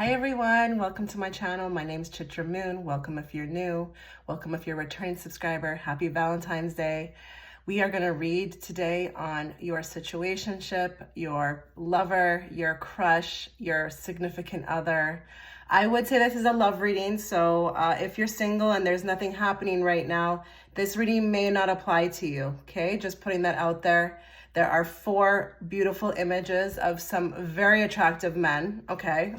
Hi everyone, welcome to my channel. My name is Chitra Moon. Welcome if you're new. Welcome if you're a returning subscriber. Happy Valentine's Day. We are going to read today on your situationship, your lover, your crush, your significant other. I would say this is a love reading, so if you're single and there's nothing happening right now, this reading may not apply to you, okay? Just putting that out there. There are 4 beautiful images of some very attractive men, okay?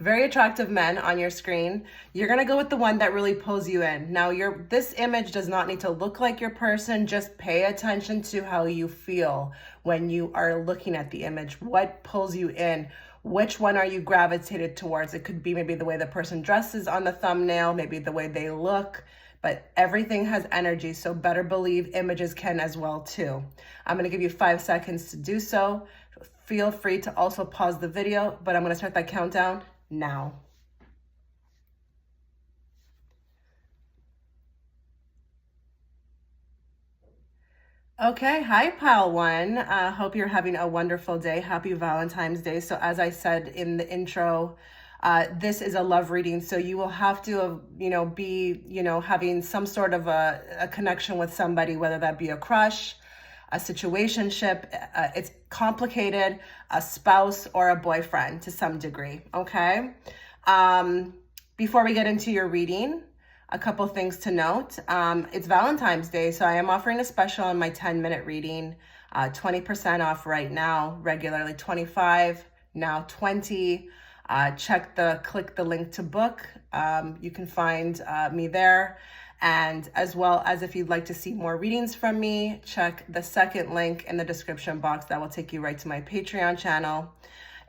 Very attractive men on your screen. You're gonna go with the one that really pulls you in. Now, this image does not need to look like your person. Just pay attention to how you feel when you are looking at the image. What pulls you in? Which one are you gravitated towards? It could be maybe the way the person dresses on the thumbnail, maybe the way they look, but everything has energy, so better believe images can as well too. I'm gonna give you 5 seconds to do so. Feel free to also pause the video, but I'm gonna start that countdown now. Okay, hi pile one. Hope you're having a wonderful day. Happy Valentine's Day. So as I said in the intro, this is a love reading, so you will have to, be, having some sort of a connection with somebody, whether that be a crush, a situationship, it's complicated, a spouse or a boyfriend to some degree, okay? Before we get into your reading, a couple things to note. It's Valentine's Day, so I am offering a special on my 10-minute reading, 20% off right now, regularly 25, now 20. Click the link to book. You can find me there. And as well as if you'd like to see more readings from me, check the second link in the description box. That will take you right to my Patreon channel.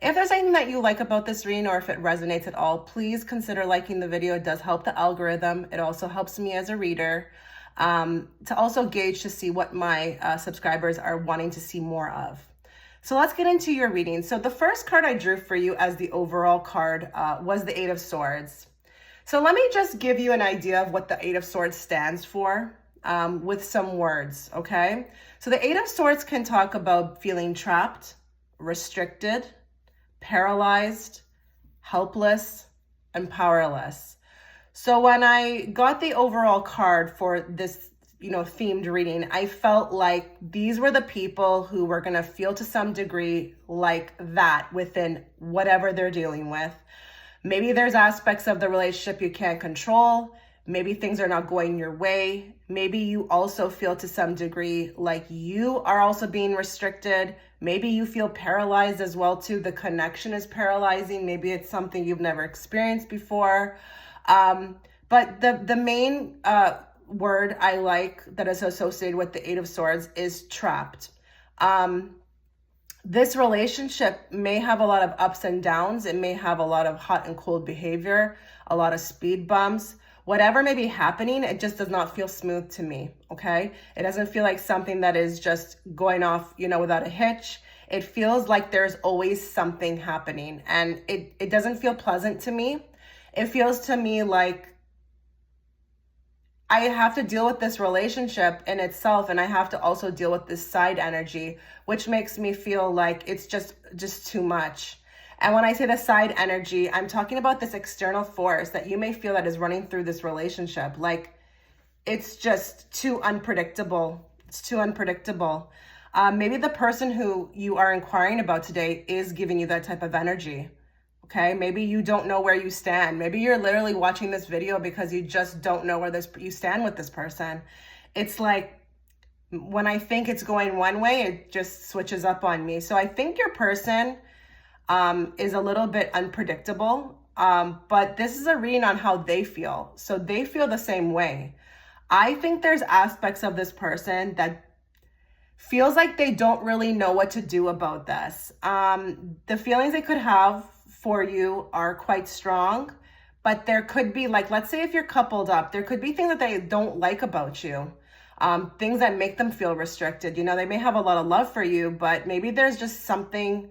If there's anything that you like about this reading or if it resonates at all, please consider liking the video. It does help the algorithm. It also helps me as a reader to also gauge to see what my subscribers are wanting to see more of. So let's get into your reading. So the first card I drew for you as the overall card was the 8 of Swords. So let me just give you an idea of what the 8 of Swords stands for with some words, okay? So the 8 of Swords can talk about feeling trapped, restricted, paralyzed, helpless, and powerless. So when I got the overall card for this, themed reading, I felt like these were the people who were going to feel to some degree like that within whatever they're dealing with. Maybe there's aspects of the relationship you can't control. Maybe things are not going your way. Maybe you also feel to some degree like you are also being restricted. Maybe you feel paralyzed as well too. The connection is paralyzing. Maybe it's something you've never experienced before. But the main word I like that is associated with the 8 of Swords is trapped. This relationship may have a lot of ups and downs. It may have a lot of hot and cold behavior, a lot of speed bumps. Whatever may be happening, it just does not feel smooth to me, okay? It doesn't feel like something that is just going off, without a hitch. It feels like there's always something happening, and it doesn't feel pleasant to me. It feels to me like I have to deal with this relationship in itself, and I have to also deal with this side energy, which makes me feel like it's just too much. And when I say the side energy, I'm talking about this external force that you may feel that is running through this relationship. Like it's just too unpredictable. It's too unpredictable. Maybe the person who you are inquiring about today is giving you that type of energy. Okay, maybe you don't know where you stand. Maybe you're literally watching this video because you just don't know where you stand with this person. It's like when I think it's going one way, it just switches up on me. So I think your person is a little bit unpredictable, but this is a reading on how they feel. So they feel the same way. I think there's aspects of this person that feels like they don't really know what to do about this. The feelings they could have for you are quite strong, but there could be, like, let's say if you're coupled up, there could be things that they don't like about you, things that make them feel restricted. They may have a lot of love for you, but maybe there's just something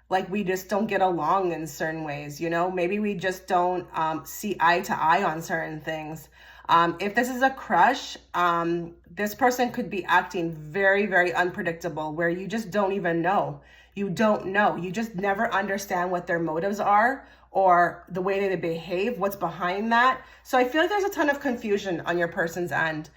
like we just don't get along in certain ways. Maybe we just don't see eye to eye on certain things. If this is a crush, this person could be acting very, very unpredictable, where you just don't even know. You don't know. You just never understand what their motives are or the way they behave, what's behind that. So I feel like there's a ton of confusion on your person's end.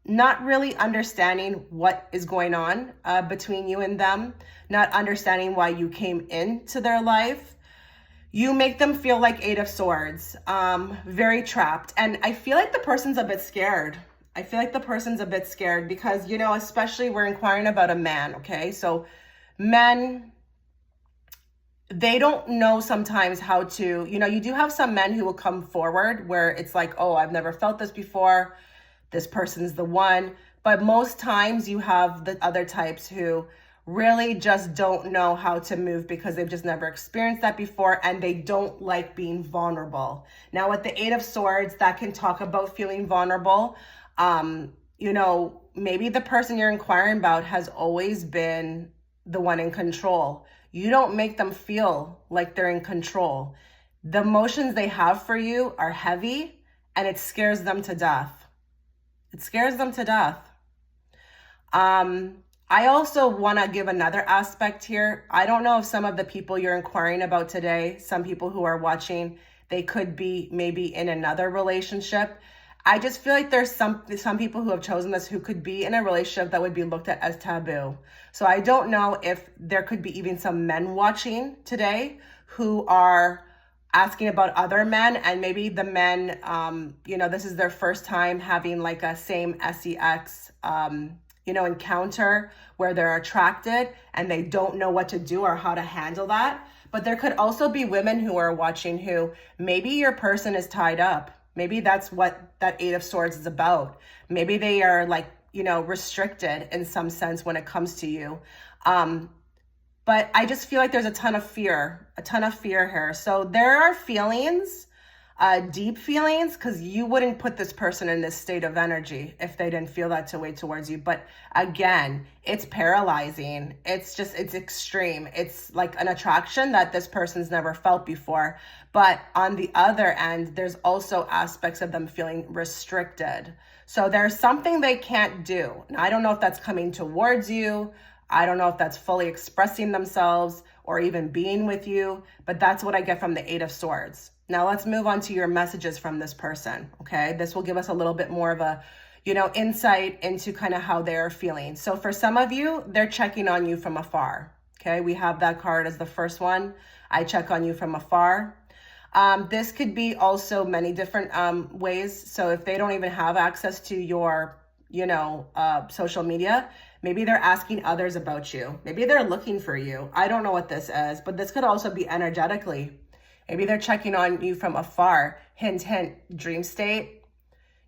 Not really understanding what is going on between you and them, not understanding why you came into their life. You make them feel like Eight of Swords, very trapped. And I feel like the person's a bit scared. I feel like the person's a bit scared because, you know, especially we're inquiring about a man, okay? So men, they don't know sometimes how to, you know, you do have some men who will come forward where it's like, oh, I've never felt this before. This person's the one. But most times you have the other types who really just don't know how to move because they've just never experienced that before, and they don't like being vulnerable. Now with the Eight of Swords, that can talk about feeling vulnerable. You know, maybe the person you're inquiring about has always been the one in control. You don't make them feel like they're in control. The emotions they have for you are heavy, and it scares them to death. It scares them to death. I also want to give another aspect here. I don't know if some of the people you're inquiring about today, some people who are watching, they could be maybe in another relationship. I just feel like there's some people who have chosen this who could be in a relationship that would be looked at as taboo. So I don't know if there could be even some men watching today who are asking about other men, and maybe the men, you know, this is their first time having like a same sex, you know, encounter where they're attracted and they don't know what to do or how to handle that. But there could also be women who are watching who maybe your person is tied up. Maybe that's what that Eight of Swords is about. Maybe they are like, you know, restricted in some sense when it comes to you. But I just feel like there's a ton of fear here. So there are feelings, deep feelings, because you wouldn't put this person in this state of energy if they didn't feel that way towards you. But again, it's paralyzing. It's extreme. It's like an attraction that this person's never felt before. But on the other end, there's also aspects of them feeling restricted. So there's something they can't do. Now, I don't know if that's coming towards you. I don't know if that's fully expressing themselves or even being with you, but that's what I get from the Eight of Swords. Now let's move on to your messages from this person, okay? This will give us a little bit more of a, you know, insight into kind of how they're feeling. So for some of you, they're checking on you from afar, okay? We have that card as the first one. I check on you from afar. This could be also many different ways. So if they don't even have access to your, you know, social media, maybe they're asking others about you. Maybe they're looking for you. I don't know what this is, but this could also be energetically. Maybe they're checking on you from afar. Hint, hint, dream state.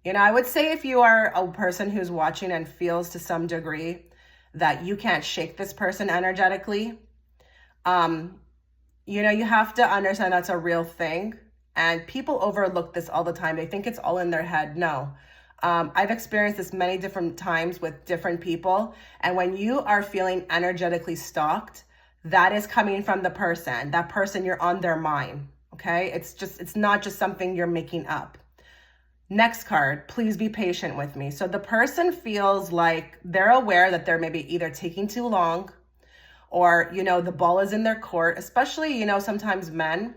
You know, I would say if you are a person who's watching and feels to some degree that you can't shake this person energetically, you know, you have to understand that's a real thing. And people overlook this all the time. They think it's all in their head. No. I've experienced this many different times with different people. And when you are feeling energetically stalked, that is coming from the person. That person, you're on their mind. Okay? It's not just something you're making up. Next card, please be patient with me. So the person feels like they're aware that they're maybe either taking too long or, you know, the ball is in their court, especially, you know, sometimes men,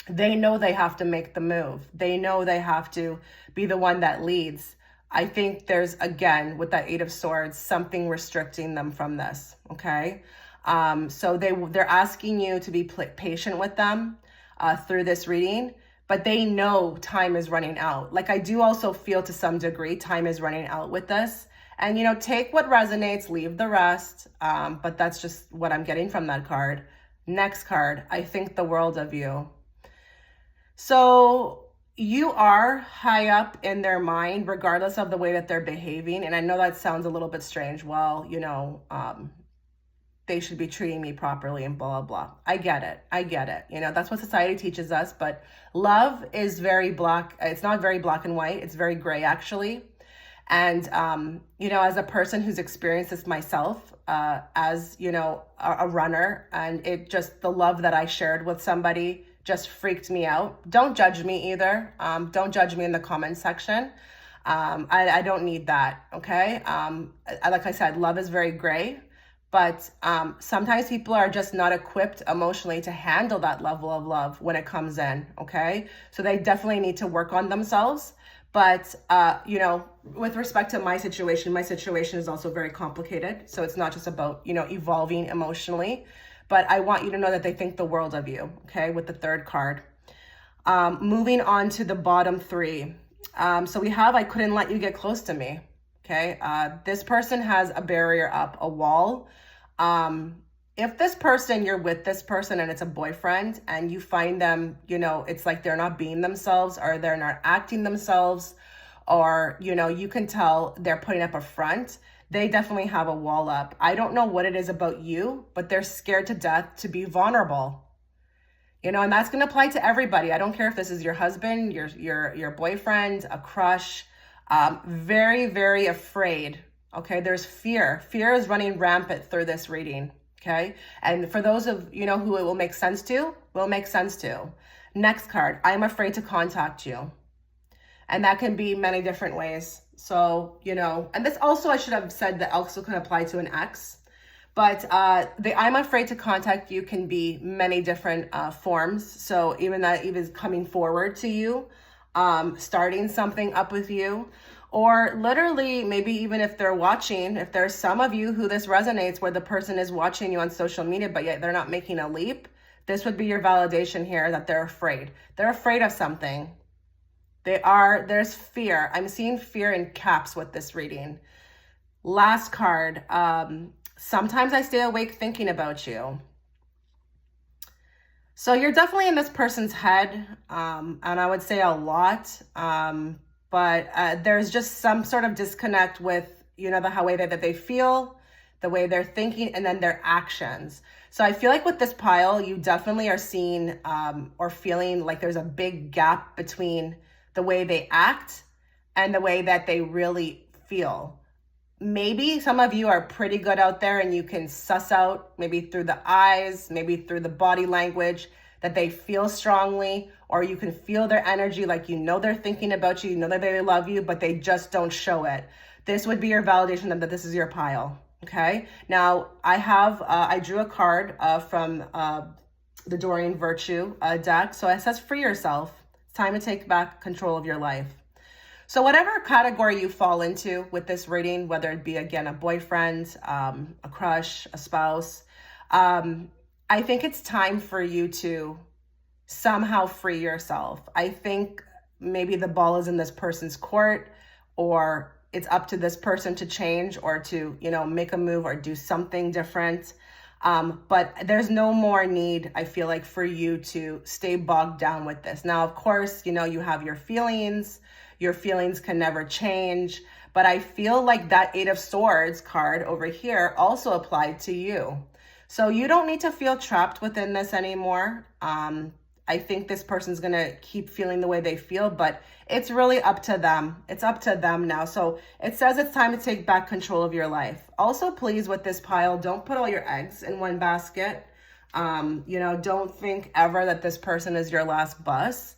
they know they have to make the move. They know they have to be the one that leads. I think there's, again, with that Eight of Swords, something restricting them from this, okay? So they're asking you to be patient with them through this reading, but they know time is running out. Like I do also feel to some degree time is running out with this. And, you know, take what resonates, leave the rest. But that's just what I'm getting from that card. Next card, I think the world of you. So you are high up in their mind, regardless of the way that they're behaving. And I know that sounds a little bit strange. Well, you know, they should be treating me properly and blah, blah, blah. I get it. You know, that's what society teaches us. But love is very black. It's not very black and white. It's very gray, actually. And, you know, as a person who's experienced this myself, as, you know, a runner, and it just, the love that I shared with somebody just freaked me out. Don't judge me either. Don't judge me in the comment section. I don't need that, okay? Like I said, love is very gray, But sometimes people are just not equipped emotionally to handle that level of love when it comes in, okay? So they definitely need to work on themselves. But, you know, with respect to my situation is also very complicated. So it's not just about, you know, evolving emotionally. But I want you to know that they think the world of you, okay, with the third card. Moving on to the bottom three. So we have, I couldn't let you get close to me. Okay. This person has a barrier up, a wall. If this person, you're with this person and it's a boyfriend and you find them, you know, it's like they're not being themselves or they're not acting themselves, or, you know, you can tell they're putting up a front, they definitely have a wall up. I don't know what it is about you, but they're scared to death to be vulnerable. You know, and that's going to apply to everybody. I don't care if this is your husband, your boyfriend, a crush, very, very afraid. Okay. There's fear. Fear is running rampant through this reading. Okay. And for those of, you know, who it will make sense to, Next card, I'm afraid to contact you. And that can be many different ways. So, you know, and this also, I should have said that also can apply to an ex. But the I'm afraid to contact you can be many different forms. So even coming forward to you, starting something up with you, or literally maybe even if they're watching, if there's some of you who this resonates where the person is watching you on social media, but yet they're not making a leap, this would be your validation here that they're afraid. They're afraid of something. There's fear. I'm seeing fear in caps with this reading. Last card. Sometimes I stay awake thinking about you. So you're definitely in this person's head, and I would say a lot, but there's just some sort of disconnect with, you know, the way that they feel, the way they're thinking, and then their actions. So I feel like with this pile, you definitely are seeing or feeling like there's a big gap between the way they act and the way that they really feel. Maybe some of you are pretty good out there and you can suss out maybe through the eyes, maybe through the body language that they feel strongly, or you can feel their energy, like, you know, they're thinking about you, you know that they love you, but they just don't show it. This would be your validation that this is your pile. Okay. Now I drew a card from the Doreen Virtue deck. So it says, free yourself. It's time to take back control of your life. So whatever category you fall into with this reading, whether it be, again, a boyfriend, a crush, a spouse, I think it's time for you to somehow free yourself. I think maybe the ball is in this person's court, or it's up to this person to change or to, you know, make a move or do something different. But there's no more need, I feel like, for you to stay bogged down with this. Now, of course, you know, you have your feelings. Your feelings can never change. But I feel like that Eight of Swords card over here also applied to you. So you don't need to feel trapped within this anymore. I think this person's going to keep feeling the way they feel, but it's really up to them. It's up to them now. So it says it's time to take back control of your life. Also, please, with this pile, don't put all your eggs in one basket. You know, don't think ever that this person is your last bus.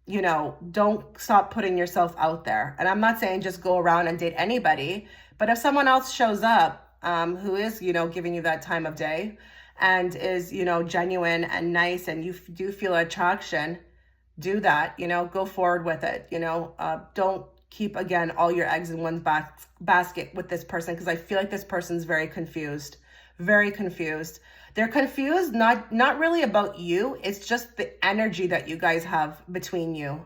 You know, don't stop putting yourself out there. And I'm not saying just go around and date anybody, but if someone else shows up who is, you know, giving you that time of day and is, you know, genuine and nice, and you do feel attraction, do that, you know, go forward with it. You know, don't keep, again, all your eggs in one basket with this person, because I feel like this person's very confused. Very confused. They're confused, not really about you. It's just the energy that you guys have between you.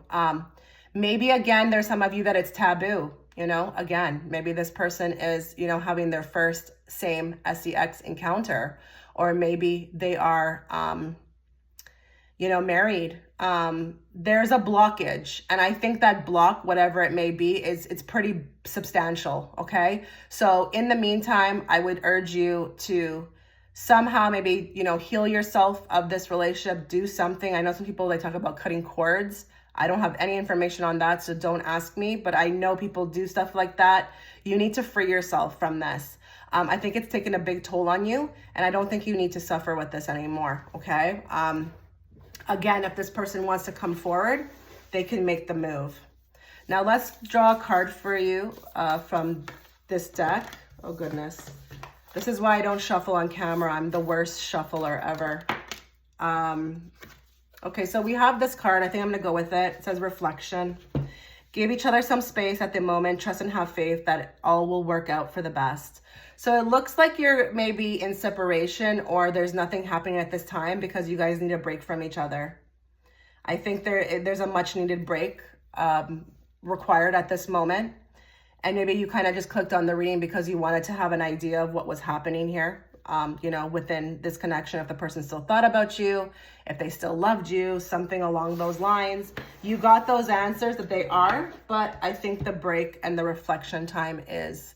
Maybe, again, there's some of you that it's taboo, you know, again, maybe this person is, you know, having their first same sex encounter, or maybe they are, you know, married. There's a blockage. And I think that block, whatever it may be, it's pretty substantial. Okay. So in the meantime, I would urge you to somehow maybe, you know, heal yourself of this relationship, do something. I know some people, they talk about cutting cords. I don't have any information on that, so don't ask me, but I know people do stuff like that. You need to free yourself from this. I think it's taken a big toll on you, and I don't think you need to suffer with this anymore. Okay. Again, if this person wants to come forward, they can make the move. Now let's draw a card for you from this deck. Oh goodness. This is why I don't shuffle on camera. I'm the worst shuffler ever. Okay, so we have this card. I think I'm going to go with it. It says reflection. Give each other some space at the moment. Trust and have faith that all will work out for the best. So it looks like you're maybe in separation, or there's nothing happening at this time because you guys need a break from each other. I think there's a much needed break required at this moment. And maybe you kind of just clicked on the reading because you wanted to have an idea of what was happening here, you know, within this connection, if the person still thought about you, if they still loved you, something along those lines. You got those answers that they are, but I think the break and the reflection time is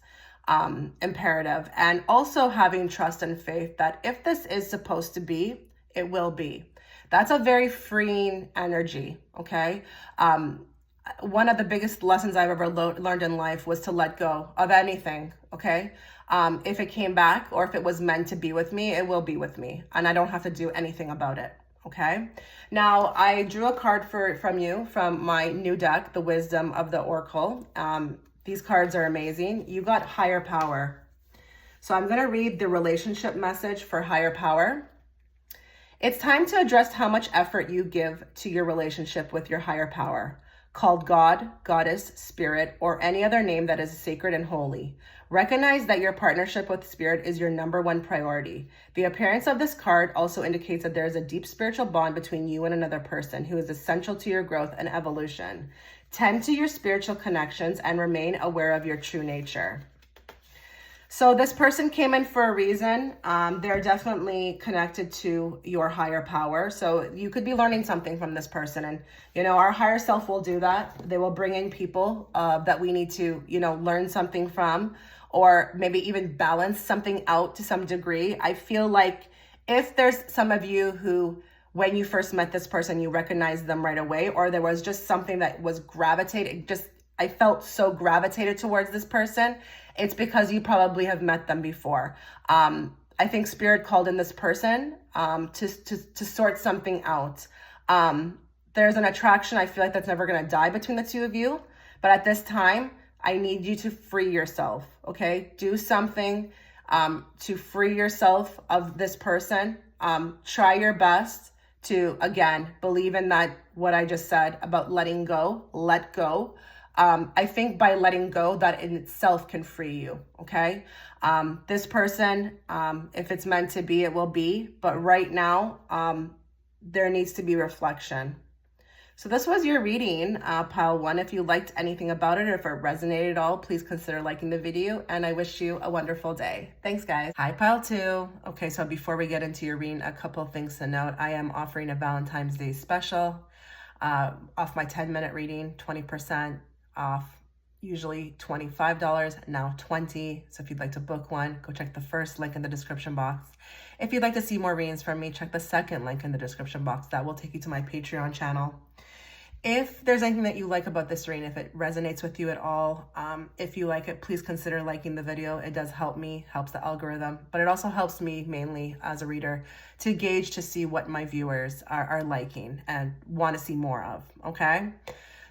imperative. And also having trust and faith that if this is supposed to be, it will be. That's a very freeing energy, okay? One of the biggest lessons I've ever learned in life was to let go of anything, okay? If it came back or if it was meant to be with me, it will be with me. And I don't have to do anything about it, okay? Now, I drew a card from you from my new deck, the Wisdom of the Oracle. These cards are amazing. You got higher power. So I'm going to read the relationship message for higher power. It's time to address how much effort you give to your relationship with your higher power, called God, Goddess, Spirit, or any other name that is sacred and holy. Recognize that your partnership with Spirit is your #1 priority. The appearance of this card also indicates that there is a deep spiritual bond between you and another person who is essential to your growth and evolution. Tend to your spiritual connections and remain aware of your true nature. So this person came in for a reason. They're definitely connected to your higher power. So you could be learning something from this person. And, you know, our higher self will do that. They will bring in people that we need to, you know, learn something from, or maybe even balance something out to some degree. I feel like if there's some of you who, when you first met this person, you recognized them right away, or there was just something that was I felt so gravitated towards this person, it's because you probably have met them before. I think Spirit called in this person to sort something out. There's an attraction, I feel like, that's never going to die between the two of you. But at this time, I need you to free yourself, okay? Do something to free yourself of this person. Try your best to, again, believe in that, what I just said about letting go, let go. I think by letting go, that in itself can free you, okay? This person, if it's meant to be, it will be. But right now, there needs to be reflection. So this was your reading, Pile 1. If you liked anything about it or if it resonated at all, please consider liking the video. And I wish you a wonderful day. Thanks, guys. Hi, Pile 2. Okay, so before we get into your reading, a couple of things to note. I am offering a Valentine's Day special off my 10-minute reading, 20% off, usually $25, now $20. So if you'd like to book one, go check the first link in the description box. If you'd like to see more readings from me, check the second link in the description box. That will take you to my Patreon channel. If there's anything that you like about this reading, if it resonates with you at all, if you like it, please consider liking the video. It does help me, helps the algorithm, but it also helps me mainly as a reader to gauge to see what my viewers are liking and want to see more of, okay?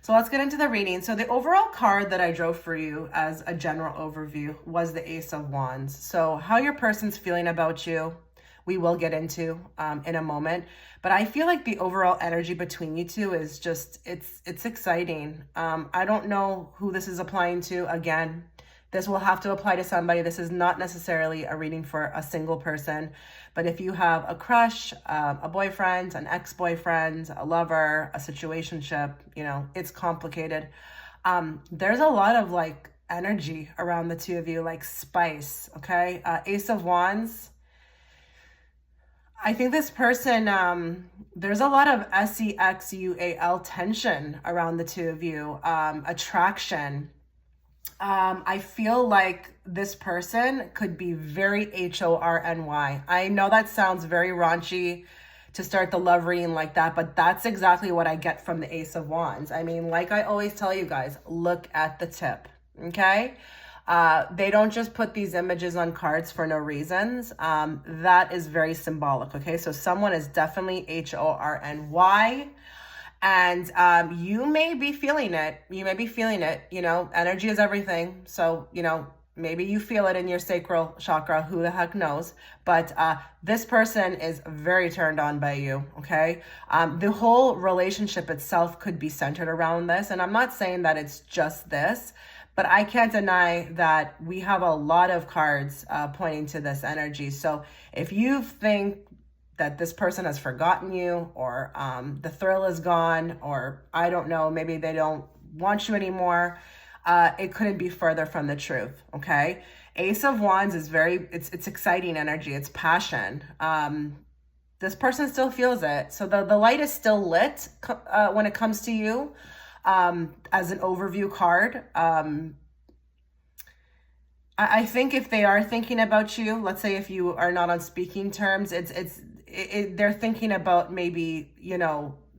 So let's get into the reading. So the overall card that I drew for you as a general overview was the Ace of Wands. So how your person's feeling about you, we will get into in a moment. But I feel like the overall energy between you two is just, it's exciting. I don't know who this is applying to. Again, this will have to apply to somebody. This is not necessarily a reading for a single person. But if you have a crush, a boyfriend, an ex-boyfriend, a lover, a situationship, you know, it's complicated. There's a lot of like energy around the two of you, like spice, okay? Ace of Wands. I think this person, there's a lot of sexual tension around the two of you, attraction. I feel like this person could be very horny. I know that sounds very raunchy to start the love reading like that, but that's exactly what I get from the Ace of Wands. I mean, like I always tell you guys, look at the tip, okay? They don't just put these images on cards for no reasons. That is very symbolic, okay? So someone is definitely horny. And you may be feeling it. You may be feeling it. You know, energy is everything. So, you know, Maybe you feel it in your sacral chakra, who the heck knows? But this person is very turned on by you, okay? The whole relationship itself could be centered around this. And I'm not saying that it's just this, but I can't deny that we have a lot of cards pointing to this energy. So if you think that this person has forgotten you, or the thrill is gone, or I don't know, maybe they don't want you anymore, it couldn't be further from the truth, okay? Ace of Wands is it's exciting energy. It's passion. This person still feels it. So the light is still lit when it comes to you as an overview card. I think if they are thinking about you, let's say if you are not on speaking terms, they're thinking about maybe,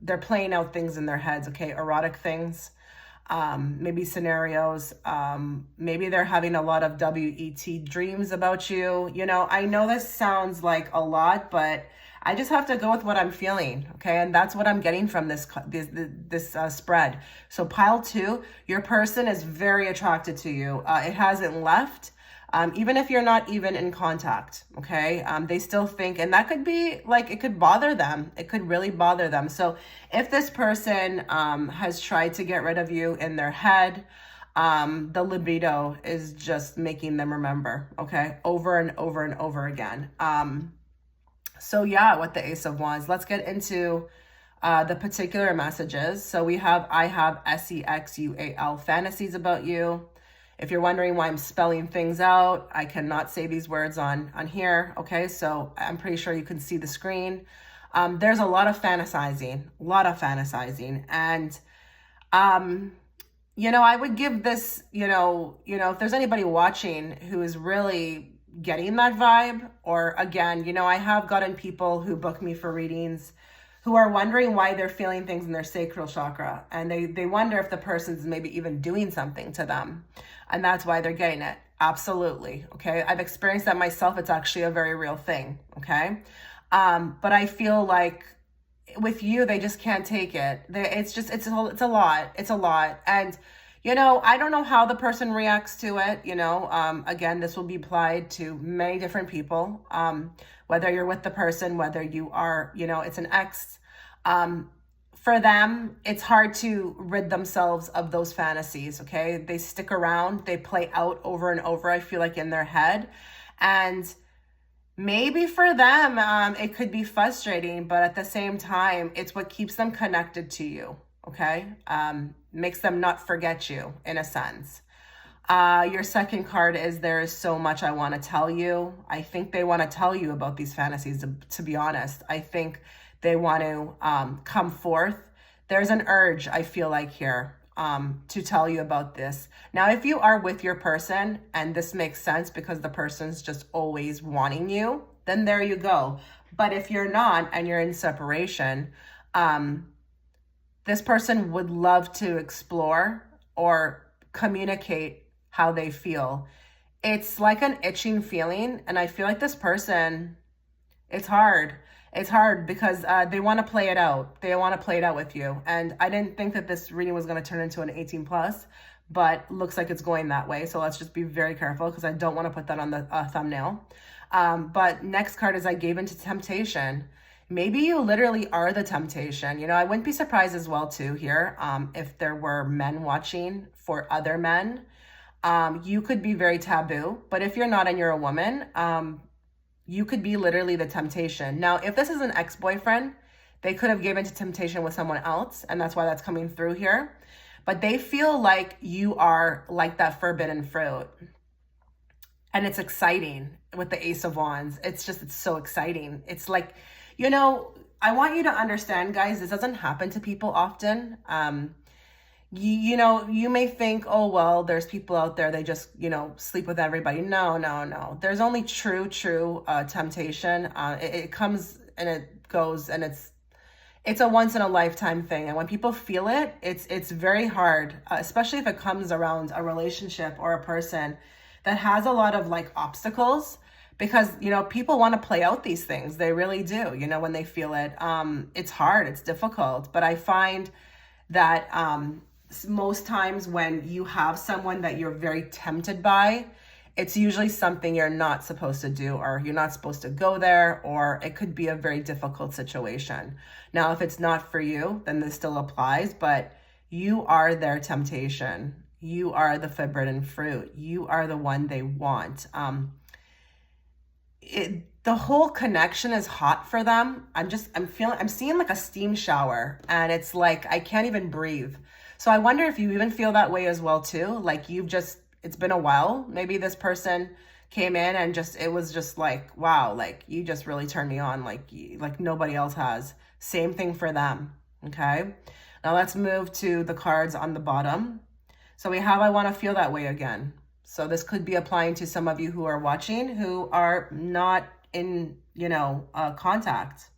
they're playing out things in their heads, okay? Erotic things. Maybe scenarios, maybe they're having a lot of WET dreams about you. I know this sounds like a lot, but I just have to go with what I'm feeling, okay? And that's what I'm getting from this spread. So pile 2, your person is very attracted to you. It hasn't left. Even if you're not even in contact, okay? They still think, and that could be like, it could bother them. It could really bother them. So if this person has tried to get rid of you in their head, the libido is just making them remember, okay? Over and over and over again. So yeah, with the Ace of Wands, let's get into the particular messages. So we have, I have SEXUAL, fantasies about you. If you're wondering why I'm spelling things out, I cannot say these words on here, okay? So I'm pretty sure you can see the screen. There's a lot of fantasizing, And, I would give this, if there's anybody watching who is really getting that vibe, or again, I have gotten people who book me for readings who are wondering why they're feeling things in their sacral chakra. And they wonder if the person's maybe even doing something to them. And that's why they're getting it. Absolutely. Okay. I've experienced that myself. It's actually a very real thing. Okay. But I feel like with you, they just can't take it. It's a lot. It's a lot. And, I don't know how the person reacts to it. Again, this will be applied to many different people. Whether you're with the person, whether you are, it's an ex. For them, it's hard to rid themselves of those fantasies, okay? They stick around, they play out over and over, I feel like, in their head. And maybe for them, it could be frustrating, but at the same time, it's what keeps them connected to you, okay? Makes them not forget you, in a sense. Your second card is, there is so much I want to tell you. I think they want to tell you about these fantasies, to be honest. I think they want to come forth. There's an urge, I feel like, here to tell you about this. Now, if you are with your person and this makes sense because the person's just always wanting you, then there you go. But if you're not and you're in separation, this person would love to explore or communicate how they feel. It's like an itching feeling. And I feel like this person, it's hard. It's hard because they want to play it out. They want to play it out with you. And I didn't think that this reading was going to turn into an 18 plus, but looks like it's going that way. So let's just be very careful because I don't want to put that on the thumbnail. But next card is, I gave into temptation. Maybe you literally are the temptation. I wouldn't be surprised as well too here if there were men watching for other men. You could be very taboo, but if you're not and you're a woman, you could be literally the temptation. Now, if this is an ex-boyfriend, they could have given to temptation with someone else, and that's why that's coming through here. But they feel like you are like that forbidden fruit. And it's exciting with the Ace of Wands. It's so exciting. It's like, I want you to understand, guys, this doesn't happen to people often. You may think, oh, well, there's people out there, they just, sleep with everybody. No. There's only true temptation. It comes and it goes, and it's a once in a lifetime thing. And when people feel it, it's very hard, especially if it comes around a relationship or a person that has a lot of like obstacles, because, people want to play out these things. They really do, when they feel it. It's hard, it's difficult, but I find that, most times when you have someone that you're very tempted by, it's usually something you're not supposed to do, or you're not supposed to go there, or it could be a very difficult situation. Now, if it's not for you, then this still applies, but you are their temptation. You are the forbidden fruit. You are the one they want. The whole connection is hot for them. I'm seeing like a steam shower, and it's like, I can't even breathe. So I wonder if you even feel that way as well too. Like it's been a while. Maybe this person came in and it was just like, wow, like you just really turned me on, like nobody else has. Same thing for them. Okay. Now let's move to the cards on the bottom. So we have, I want to feel that way again. So this could be applying to some of you who are watching who are not in, contact.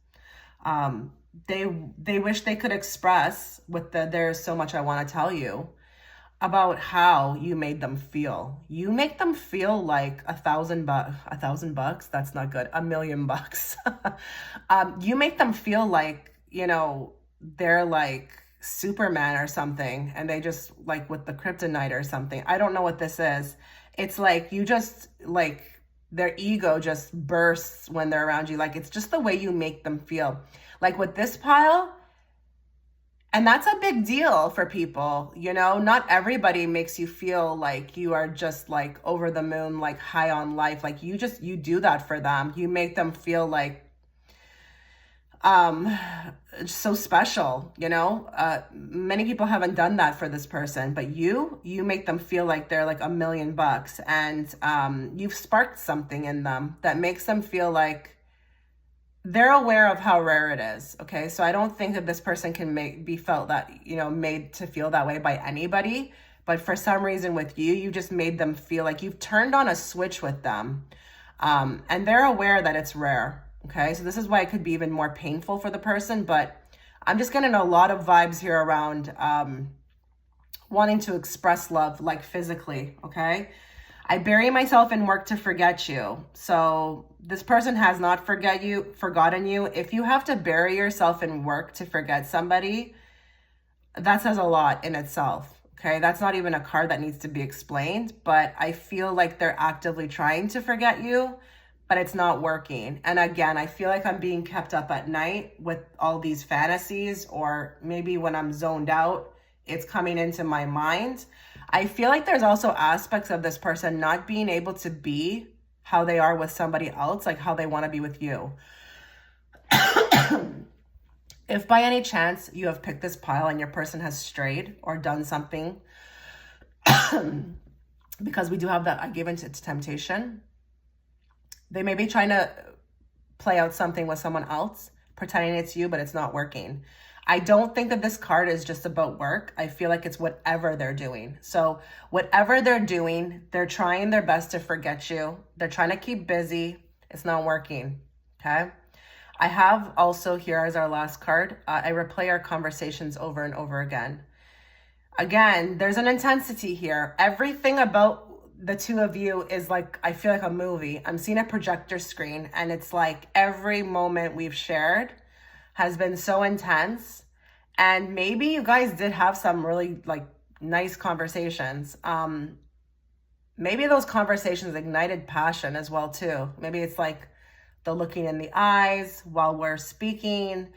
They wish they could express there's so much I want to tell you about how you made them feel. You make them feel like $1,000, that's not good, $1 million. You make them feel like, they're like Superman or something, and they just like with the kryptonite or something. I don't know what this is. It's like you just like their ego just bursts when they're around you. Like it's just the way you make them feel. Like with this pile, and that's a big deal for people, not everybody makes you feel like you are just like over the moon, like high on life. Like you do that for them. You make them feel like so special, many people haven't done that for this person, but you make them feel like they're like $1 million, and you've sparked something in them that makes them feel like they're aware of how rare it is. Okay. So I don't think that this person can be felt that, made to feel that way by anybody, but for some reason with you just made them feel like you've turned on a switch with them. And they're aware that it's rare. Okay, so this is why it could be even more painful for the person, but I'm just getting a lot of vibes here around wanting to express love, like physically, okay? I bury myself in work to forget you. So this person has not forgotten you. If you have to bury yourself in work to forget somebody, that says a lot in itself, okay? That's not even a card that needs to be explained, but I feel like they're actively trying to forget you, but it's not working. And again, I feel like I'm being kept up at night with all these fantasies, or maybe when I'm zoned out, it's coming into my mind. I feel like there's also aspects of this person not being able to be how they are with somebody else, like how they want to be with you. If by any chance you have picked this pile and your person has strayed or done something, because we do have that, I gave into temptation. They may be trying to play out something with someone else, pretending it's you, but it's not working. I don't think that this card is just about work. I feel like it's whatever they're doing. So whatever they're doing, they're trying their best to forget you. They're trying to keep busy. It's not working, okay? I have also here as our last card, I replay our conversations over and over again. Again, there's an intensity here. Everything about the two of you is like, I feel like a movie. I'm seeing a projector screen, and it's like every moment we've shared has been so intense. And maybe you guys did have some really like nice conversations. Maybe those conversations ignited passion as well too. Maybe it's like the looking in the eyes while we're speaking.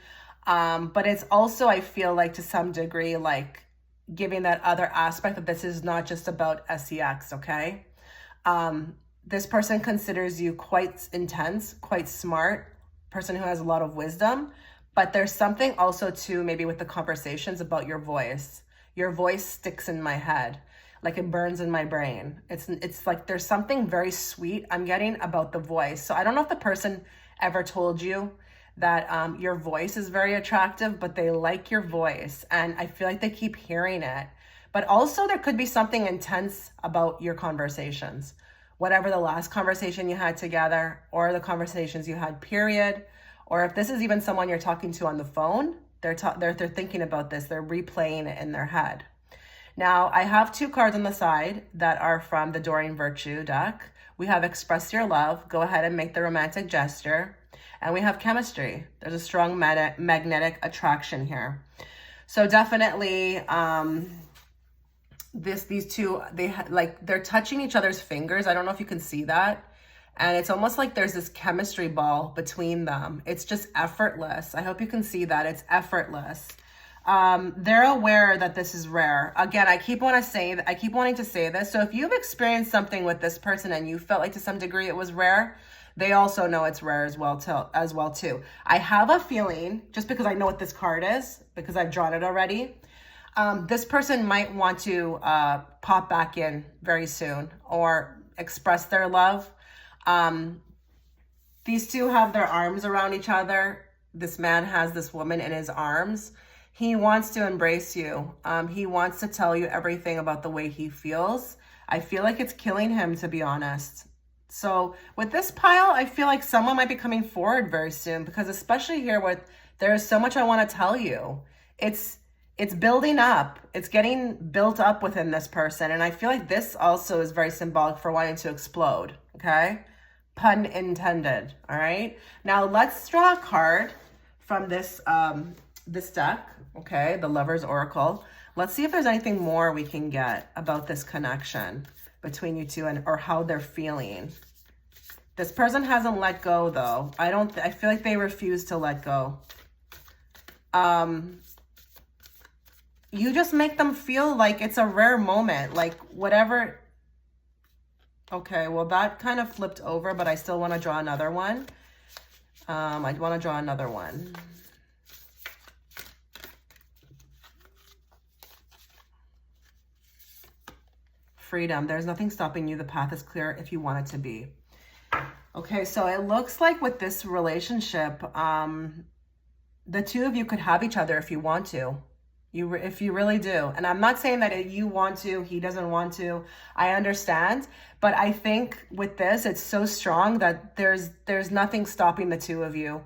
But it's also, I feel like to some degree, like giving that other aspect that this is not just about sex, okay? This person considers you quite intense, quite smart, person who has a lot of wisdom, but there's something also too, maybe with the conversations about your voice. Your voice sticks in my head, like it burns in my brain. It's like there's something very sweet I'm getting about the voice. So I don't know if the person ever told you that your voice is very attractive, but they like your voice. And I feel like they keep hearing it. But also there could be something intense about your conversations, whatever the last conversation you had together, or the conversations you had, period. Or if this is even someone you're talking to on the phone, they're thinking about this, they're replaying it in their head. Now, I have two cards on the side that are from the Doreen Virtue deck. We have Express Your Love, go ahead and make the romantic gesture. And we have Chemistry. There's a strong magnetic attraction here. So definitely, these two, like they're touching each other's fingers. I don't know if you can see that. And it's almost like there's this chemistry ball between them. It's just effortless. I hope you can see that. It's effortless. They're aware that this is rare. Again, I keep wanting to say this. So if you've experienced something with this person and you felt like to some degree it was rare, they also know it's rare as well too. I have a feeling, just because I know what this card is, because I've drawn it already, this person might want to pop back in very soon or express their love. These two have their arms around each other. This man has this woman in his arms. He wants to embrace you. He wants to tell you everything about the way he feels. I feel like it's killing him, to be honest. So with this pile, I feel like someone might be coming forward very soon, because especially here with, there's so much I want to tell you. It's building up. It's getting built up within this person. And I feel like this also is very symbolic for wanting to explode. Okay. Pun intended. All right. Now let's draw a card from this deck. Okay. The Lover's Oracle. Let's see if there's anything more we can get about this connection between you two, or how they're feeling. This person hasn't let go though. I feel like they refuse to let go. You just make them feel like it's a rare moment, like whatever. Okay, well that kind of flipped over, but I still want to draw another one. I want to draw another one. Freedom. There's nothing stopping you. The path is clear if you want it to be. Okay, so it looks like with this relationship, the two of you could have each other if you want to. If you really do. And I'm not saying that you want to, he doesn't want to. I understand. But I think with this, it's so strong that there's nothing stopping the two of you.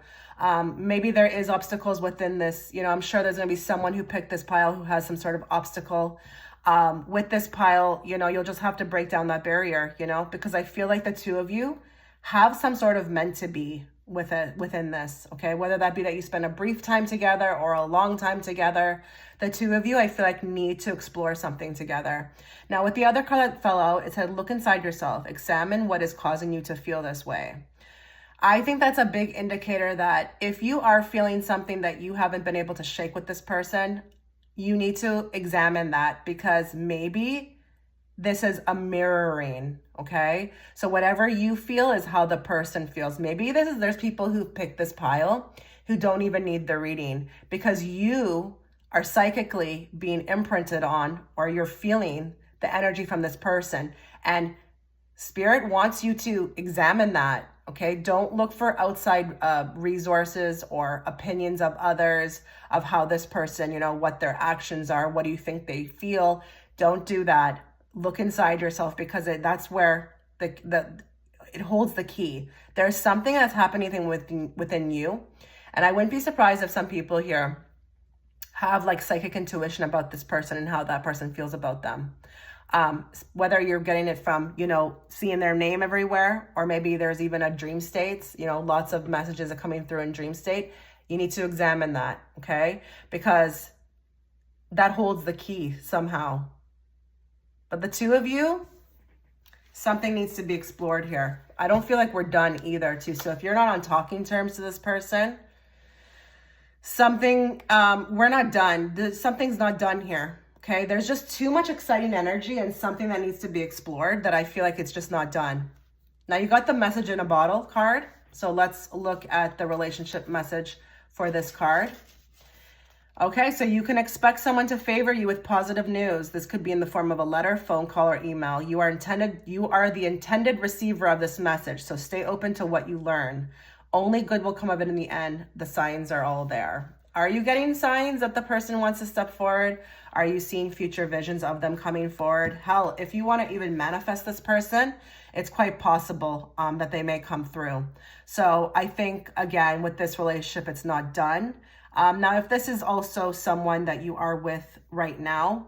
Maybe there is obstacles within this. You know, I'm sure there's going to be someone who picked this pile who has some sort of obstacle. With this pile, you know, you'll just have to break down that barrier, you know, because I feel like the two of you have some sort of meant to be within this, okay? Whether that be that you spend a brief time together or a long time together, the two of you, I feel like, need to explore something together. Now, with the other card that fell out, it said, look inside yourself, examine what is causing you to feel this way. I think that's a big indicator that if you are feeling something that you haven't been able to shake with this person, you need to examine that, because maybe this is a mirroring, okay? So whatever you feel is how the person feels. Maybe there's people who pick this pile who don't even need the reading, because you are psychically being imprinted on, or you're feeling the energy from this person. And Spirit wants you to examine that, okay? Don't look for outside resources or opinions of others of how this person, you know, what their actions are. What do you think they feel? Don't do that. Look inside yourself, because that's where it holds the key. There's something that's happening within you. And I wouldn't be surprised if some people here have like psychic intuition about this person and how that person feels about them. Whether you're getting it from, you know, seeing their name everywhere, or maybe there's even a dream states, you know, lots of messages are coming through in dream state. You need to examine that, okay? Because that holds the key somehow. But the two of you, something needs to be explored here. I don't feel like we're done either, too. So if you're not on talking terms to this person, we're not done. Something's not done here. Okay, there's just too much exciting energy and something that needs to be explored that I feel like it's just not done. Now you got the message in a bottle card. So let's look at the relationship message for this card. Okay, so you can expect someone to favor you with positive news. This could be in the form of a letter, phone call, or email. You are the intended receiver of this message. So stay open to what you learn. Only good will come of it in the end. The signs are all there. Are you getting signs that the person wants to step forward? Are you seeing future visions of them coming forward? Hell, if you want to even manifest this person, it's quite possible that they may come through. So I think, again, with this relationship, it's not done. Now, if this is also someone that you are with right now,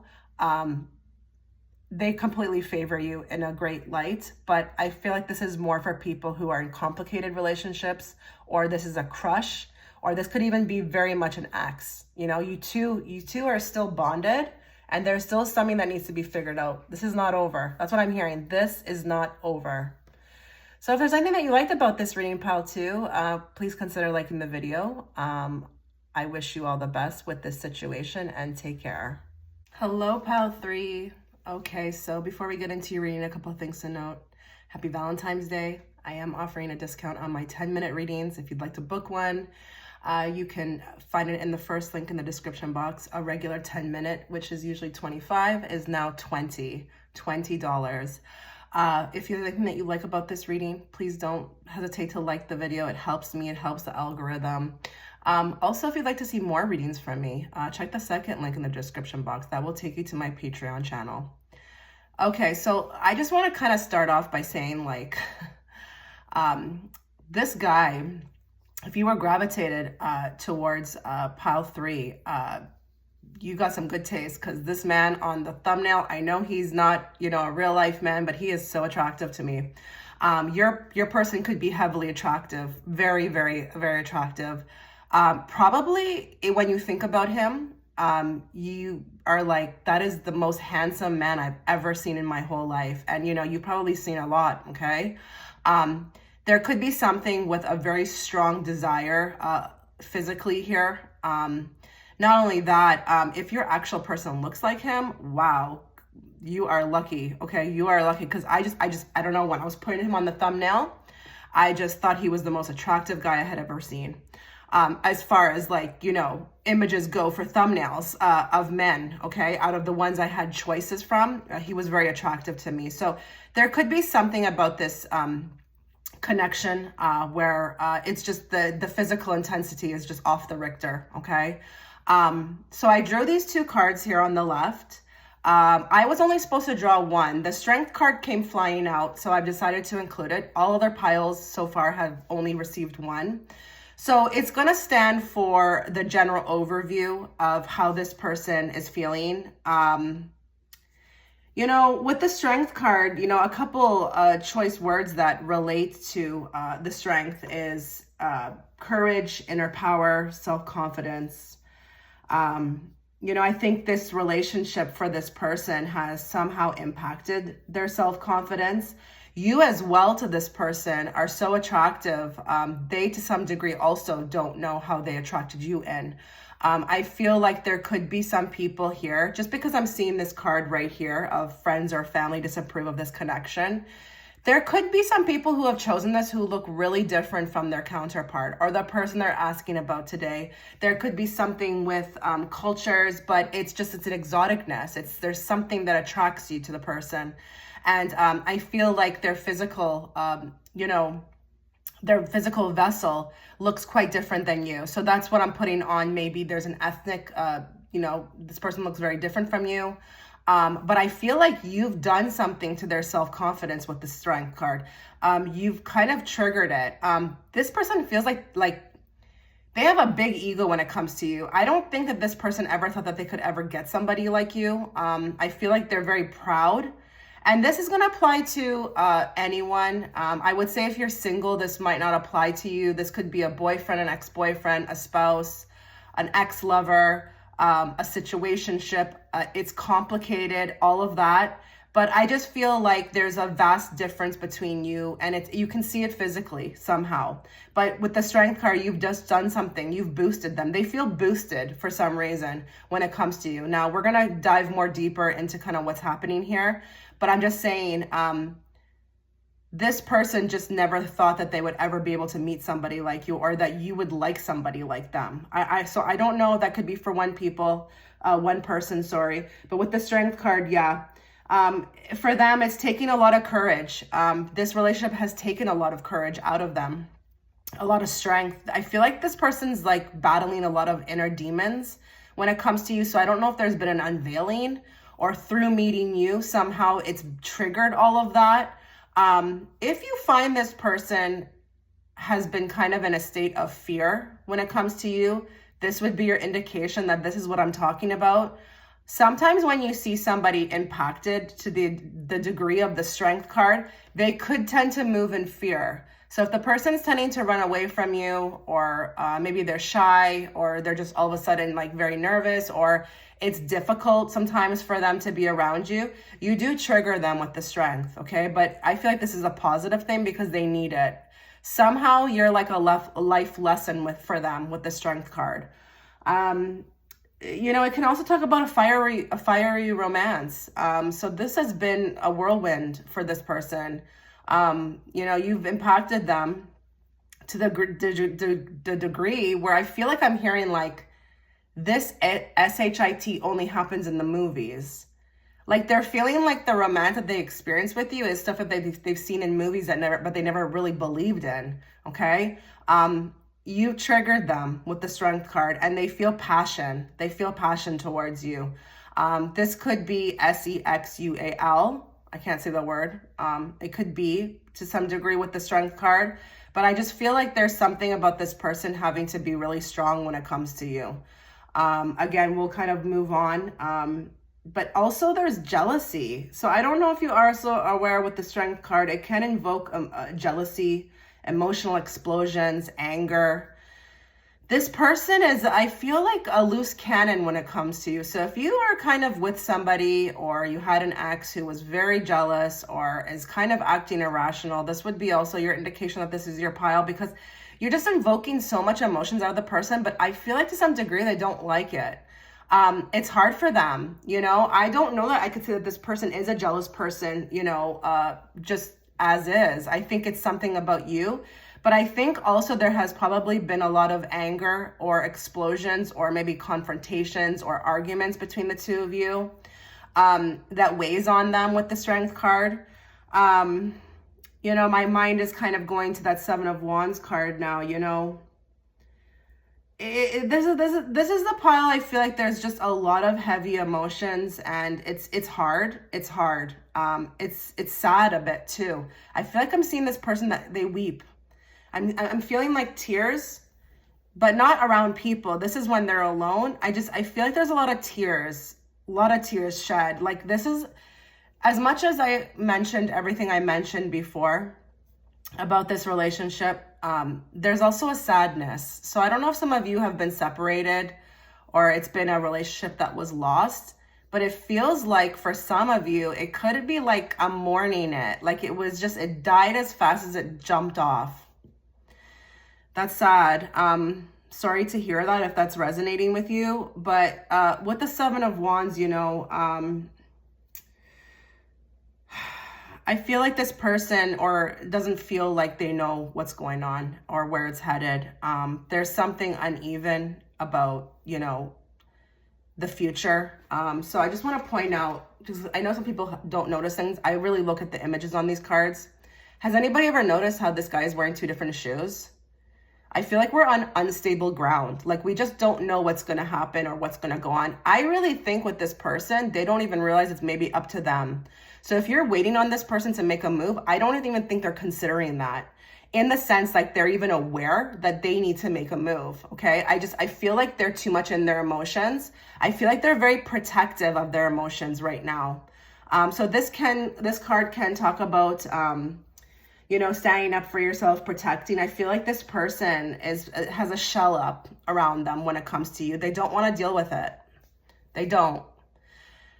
they completely favor you in a great light. But I feel like this is more for people who are in complicated relationships, or this is a crush, or this could even be very much an ex. You know, you two are still bonded And there's still something that needs to be figured out. This is not over. That's what I'm hearing. This is not over. So if there's anything that you liked about this reading, pile 2, please consider liking the video. I wish you all the best with this situation and take care. Hello, pile 3. Okay, so before we get into your reading, a couple of things to note. Happy Valentine's Day. I am offering a discount on my 10-minute readings. If you'd like to book one, you can find it in the first link in the description box. A regular 10-minute, which is usually $25, is now $20. If there's anything that you like about this reading, please don't hesitate to like the video. It helps me, it helps the algorithm. Also, if you'd like to see more readings from me, check the second link in the description box. That will take you to my Patreon channel. Okay, so I just want to kind of start off by saying, like, this guy, if you were gravitated towards pile 3, you got some good taste, because this man on the thumbnail, I know he's not, a real life man, but he is so attractive to me. Your person could be heavily attractive, very, very, very attractive. Probably when you think about him, you are like, that is the most handsome man I've ever seen in my whole life. And, you've probably seen a lot, okay? There could be something with a very strong desire physically here. Not only that, if your actual person looks like him, wow, you are lucky, okay? You are lucky, because I don't know, when I was putting him on the thumbnail, I just thought he was the most attractive guy I had ever seen. As far as, like, images go for thumbnails of men, okay? Out of the ones I had choices from, he was very attractive to me. So there could be something about this connection where it's just the physical intensity is just off the Richter, okay? So I drew these 2 cards here on the left. I was only supposed to draw 1. The strength card came flying out, so I've decided to include it. All other piles so far have only received 1. So it's going to stand for the general overview of how this person is feeling. With the strength card, a couple choice words that relate to the strength is courage, inner power, self-confidence. I think this relationship for this person has somehow impacted their self-confidence. You as well to this person are so attractive. They to some degree also don't know how they attracted you in. I feel like there could be some people here, just because I'm seeing this card right here of friends or family disapprove of this connection. There could be some people who have chosen this who look really different from their counterpart or the person they're asking about today. There could be something with cultures, but it's an exoticness. There's something that attracts you to the person. And I feel like their physical, their physical vessel looks quite different than you. So that's what I'm putting on. Maybe there's an ethnic, this person looks very different from you. But I feel like you've done something to their self-confidence with the strength card. You've kind of triggered it. This person feels like they have a big ego when it comes to you. I don't think that this person ever thought that they could ever get somebody like you. I feel like they're very proud. And this is going to apply to anyone. I would say if you're single, this might not apply to you. This could be a boyfriend, an ex-boyfriend, a spouse, an ex-lover, a situationship. It's complicated, all of that. But I just feel like there's a vast difference between you, and you can see it physically somehow. But with the strength card, you've just done something. You've boosted them. They feel boosted for some reason when it comes to you. Now, we're going to dive more deeper into kind of what's happening here. But I'm just saying, this person just never thought that they would ever be able to meet somebody like you, or that you would like somebody like them. So I don't know. That could be for one person, sorry. But with the strength card, yeah. For them, it's taking a lot of courage. This relationship has taken a lot of courage out of them, a lot of strength. I feel like this person's like battling a lot of inner demons when it comes to you. So I don't know if there's been an unveiling, or through meeting you, somehow it's triggered all of that. If you find this person has been kind of in a state of fear when it comes to you, this would be your indication that this is what I'm talking about. Sometimes when you see somebody impacted to the degree of the strength card, they could tend to move in fear. So if the person's tending to run away from you, or maybe they're shy, or they're just all of a sudden like very nervous, or it's difficult sometimes for them to be around you, you do trigger them with the strength, okay? But I feel like this is a positive thing because they need it. Somehow you're like a life lesson for them with the strength card. It can also talk about a fiery romance. So this has been a whirlwind for this person. You've impacted them to the degree where I feel like I'm hearing like this SHIT only happens in the movies. Like they're feeling like the romance that they experience with you is stuff that they've seen in movies but they never really believed in. Okay. You triggered them with the strength card and they feel passion. They feel passion towards you. This could be sexual. I can't say the word. It could be to some degree with the strength card, but I just feel like there's something about this person having to be really strong when it comes to you. Again, we'll kind of move on. But also there's jealousy. So I don't know if you are also aware with the strength card, it can invoke jealousy, emotional explosions, anger. This person is, I feel like a loose cannon when it comes to you. So if you are kind of with somebody or you had an ex who was very jealous or is kind of acting irrational, this would be also your indication that this is your pile because you're just invoking so much emotions out of the person. But I feel like to some degree they don't like it. It's hard for them. I don't know that I could say that this person is a jealous person, just as is. I think it's something about you, but I think also there has probably been a lot of anger or explosions or maybe confrontations or arguments between the two of you, that weighs on them with the strength card. My mind is kind of going to that 7 of Wands card now, This is the pile. I feel like there's just a lot of heavy emotions and it's hard. It's hard. It's sad a bit too. I feel like I'm seeing this person that they weep. I'm feeling like tears, but not around people. This is when they're alone. I feel like there's a lot of tears shed. Like this is, as much as I mentioned everything I mentioned before about this relationship, there's also a sadness. So I don't know if some of you have been separated or it's been a relationship that was lost, but it feels like for some of you, it could be like I'm mourning it. Like it died as fast as it jumped off. That's sad. Sorry to hear that if that's resonating with you, but with the 7 of Wands, I feel like this person doesn't feel like they know what's going on or where it's headed. There's something uneven about, the future. So I just want to point out, because I know some people don't notice things. I really look at the images on these cards. Has anybody ever noticed how this guy is wearing 2 different shoes? I feel like we're on unstable ground. Like we just don't know what's going to happen or what's going to go on. I really think with this person, they don't even realize it's maybe up to them. So if you're waiting on this person to make a move, I don't even think they're considering that in the sense like they're even aware that they need to make a move. Okay. I feel like they're too much in their emotions. I feel like they're very protective of their emotions right now. So this card can talk about, standing up for yourself, protecting. I feel like this person has a shell up around them when it comes to you. They don't want to deal with it. They don't.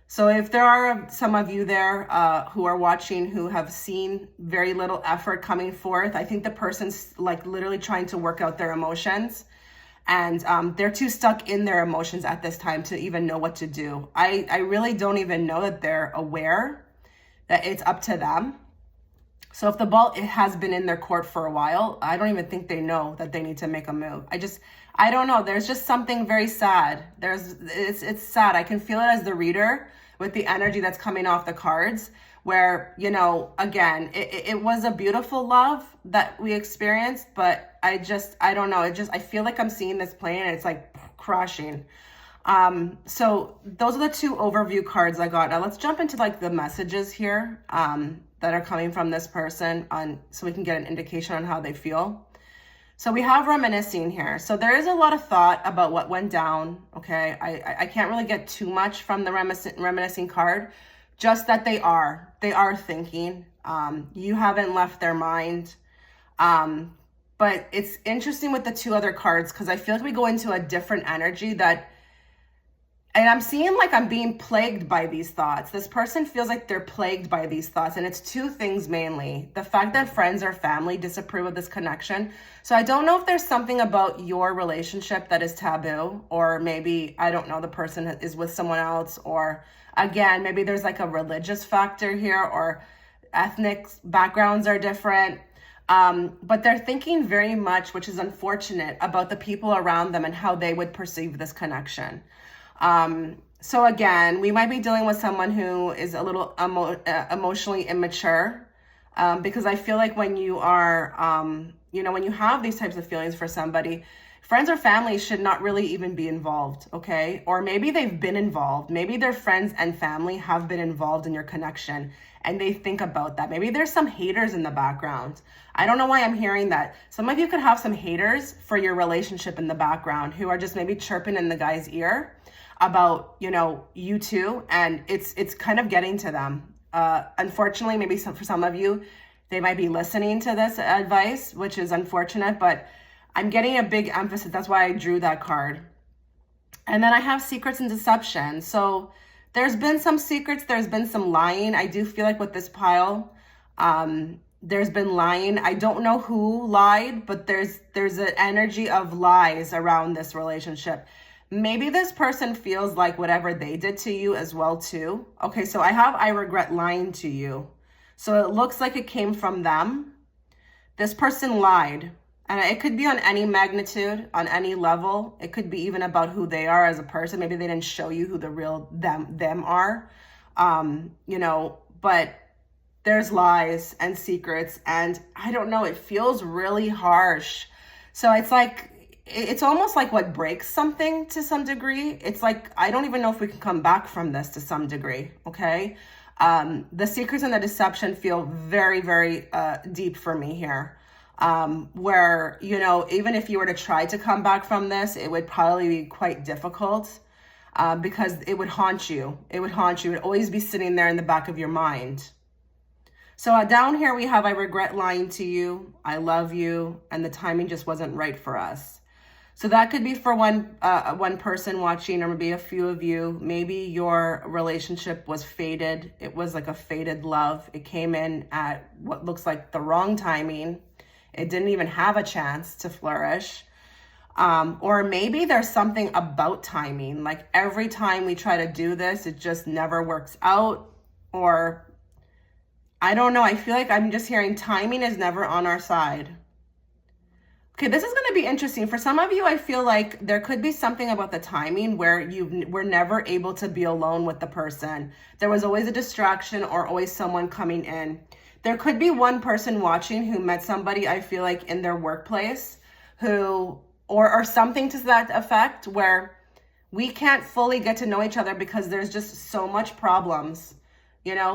So if there are some of you there who are watching who have seen very little effort coming forth, I think the person's like literally trying to work out their emotions and they're too stuck in their emotions at this time to even know what to do. I really don't even know that they're aware that it's up to them. So if the ball has been in their court for a while, I don't even think they know that they need to make a move. I don't know. There's just something very sad. It's sad. I can feel it as the reader with the energy that's coming off the cards where, again, it was a beautiful love that we experienced, but I don't know. I feel like I'm seeing this plane and it's like crashing. So those are the 2 overview cards I got. Now let's jump into like the messages here, that are coming from this person so we can get an indication on how they feel. So we have reminiscing here. So there is a lot of thought about what went down. Okay. I can't really get too much from the reminiscing card, just that they are thinking. You haven't left their mind. But it's interesting with the two other cards because I feel like we go into a different energy and I'm seeing like I'm being plagued by these thoughts. This person feels like they're plagued by these thoughts. And it's two things mainly. The fact that friends or family disapprove of this connection. So I don't know if there's something about your relationship that is taboo, or maybe, I don't know, the person is with someone else, or again, maybe there's like a religious factor here, or ethnic backgrounds are different. But they're thinking very much, which is unfortunate, about the people around them and how they would perceive this connection. So again, we might be dealing with someone who is a little emotionally immature, because I feel like when you are, when you have these types of feelings for somebody, friends or family should not really even be involved, okay? Or maybe they've been involved. Maybe their friends and family have been involved in your connection and they think about that. Maybe there's some haters in the background. I don't know why I'm hearing that. Some of you could have some haters for your relationship in the background who are just maybe chirping in the guy's ear about, you two, and it's kind of getting to them. Unfortunately, maybe for some of you, they might be listening to this advice, which is unfortunate, but I'm getting a big emphasis. That's why I drew that card. And then I have secrets and deception. So there's been some secrets. There's been some lying. I do feel like with this pile, there's been lying. I don't know who lied, but there's an energy of lies around this relationship. Maybe this person feels like whatever they did to you as well too. Okay, so I regret lying to you. So it looks like it came from them. This person lied. And it could be on any magnitude, on any level. It could be even about who they are as a person. Maybe they didn't show you who the real them are. But there's lies and secrets. And I don't know, it feels really harsh. So it's almost like what breaks something to some degree. It's like, I don't even know if we can come back from this to some degree, okay? The secrets and the deception feel very, very deep for me here. Where, even if you were to try to come back from this, it would probably be quite difficult, because it would haunt you. It would haunt you. It would always be sitting there in the back of your mind. So down here we have, I regret lying to you. I love you. And the timing just wasn't right for us. So that could be for one person watching, or maybe a few of you. Maybe your relationship was fated. It was like a fated love. It came in at what looks like the wrong timing. It didn't even have a chance to flourish. Or maybe there's something about timing. Like every time we try to do this, it just never works out. Or I don't know. I feel like I'm just hearing timing is never on our side. Okay, this is going to be interesting. For some of you, I feel like there could be something about the timing where you were never able to be alone with the person. There was always a distraction or always someone coming in. There could be one person watching who met somebody, I feel like, in their workplace or something to that effect, where we can't fully get to know each other because there's just so much problems,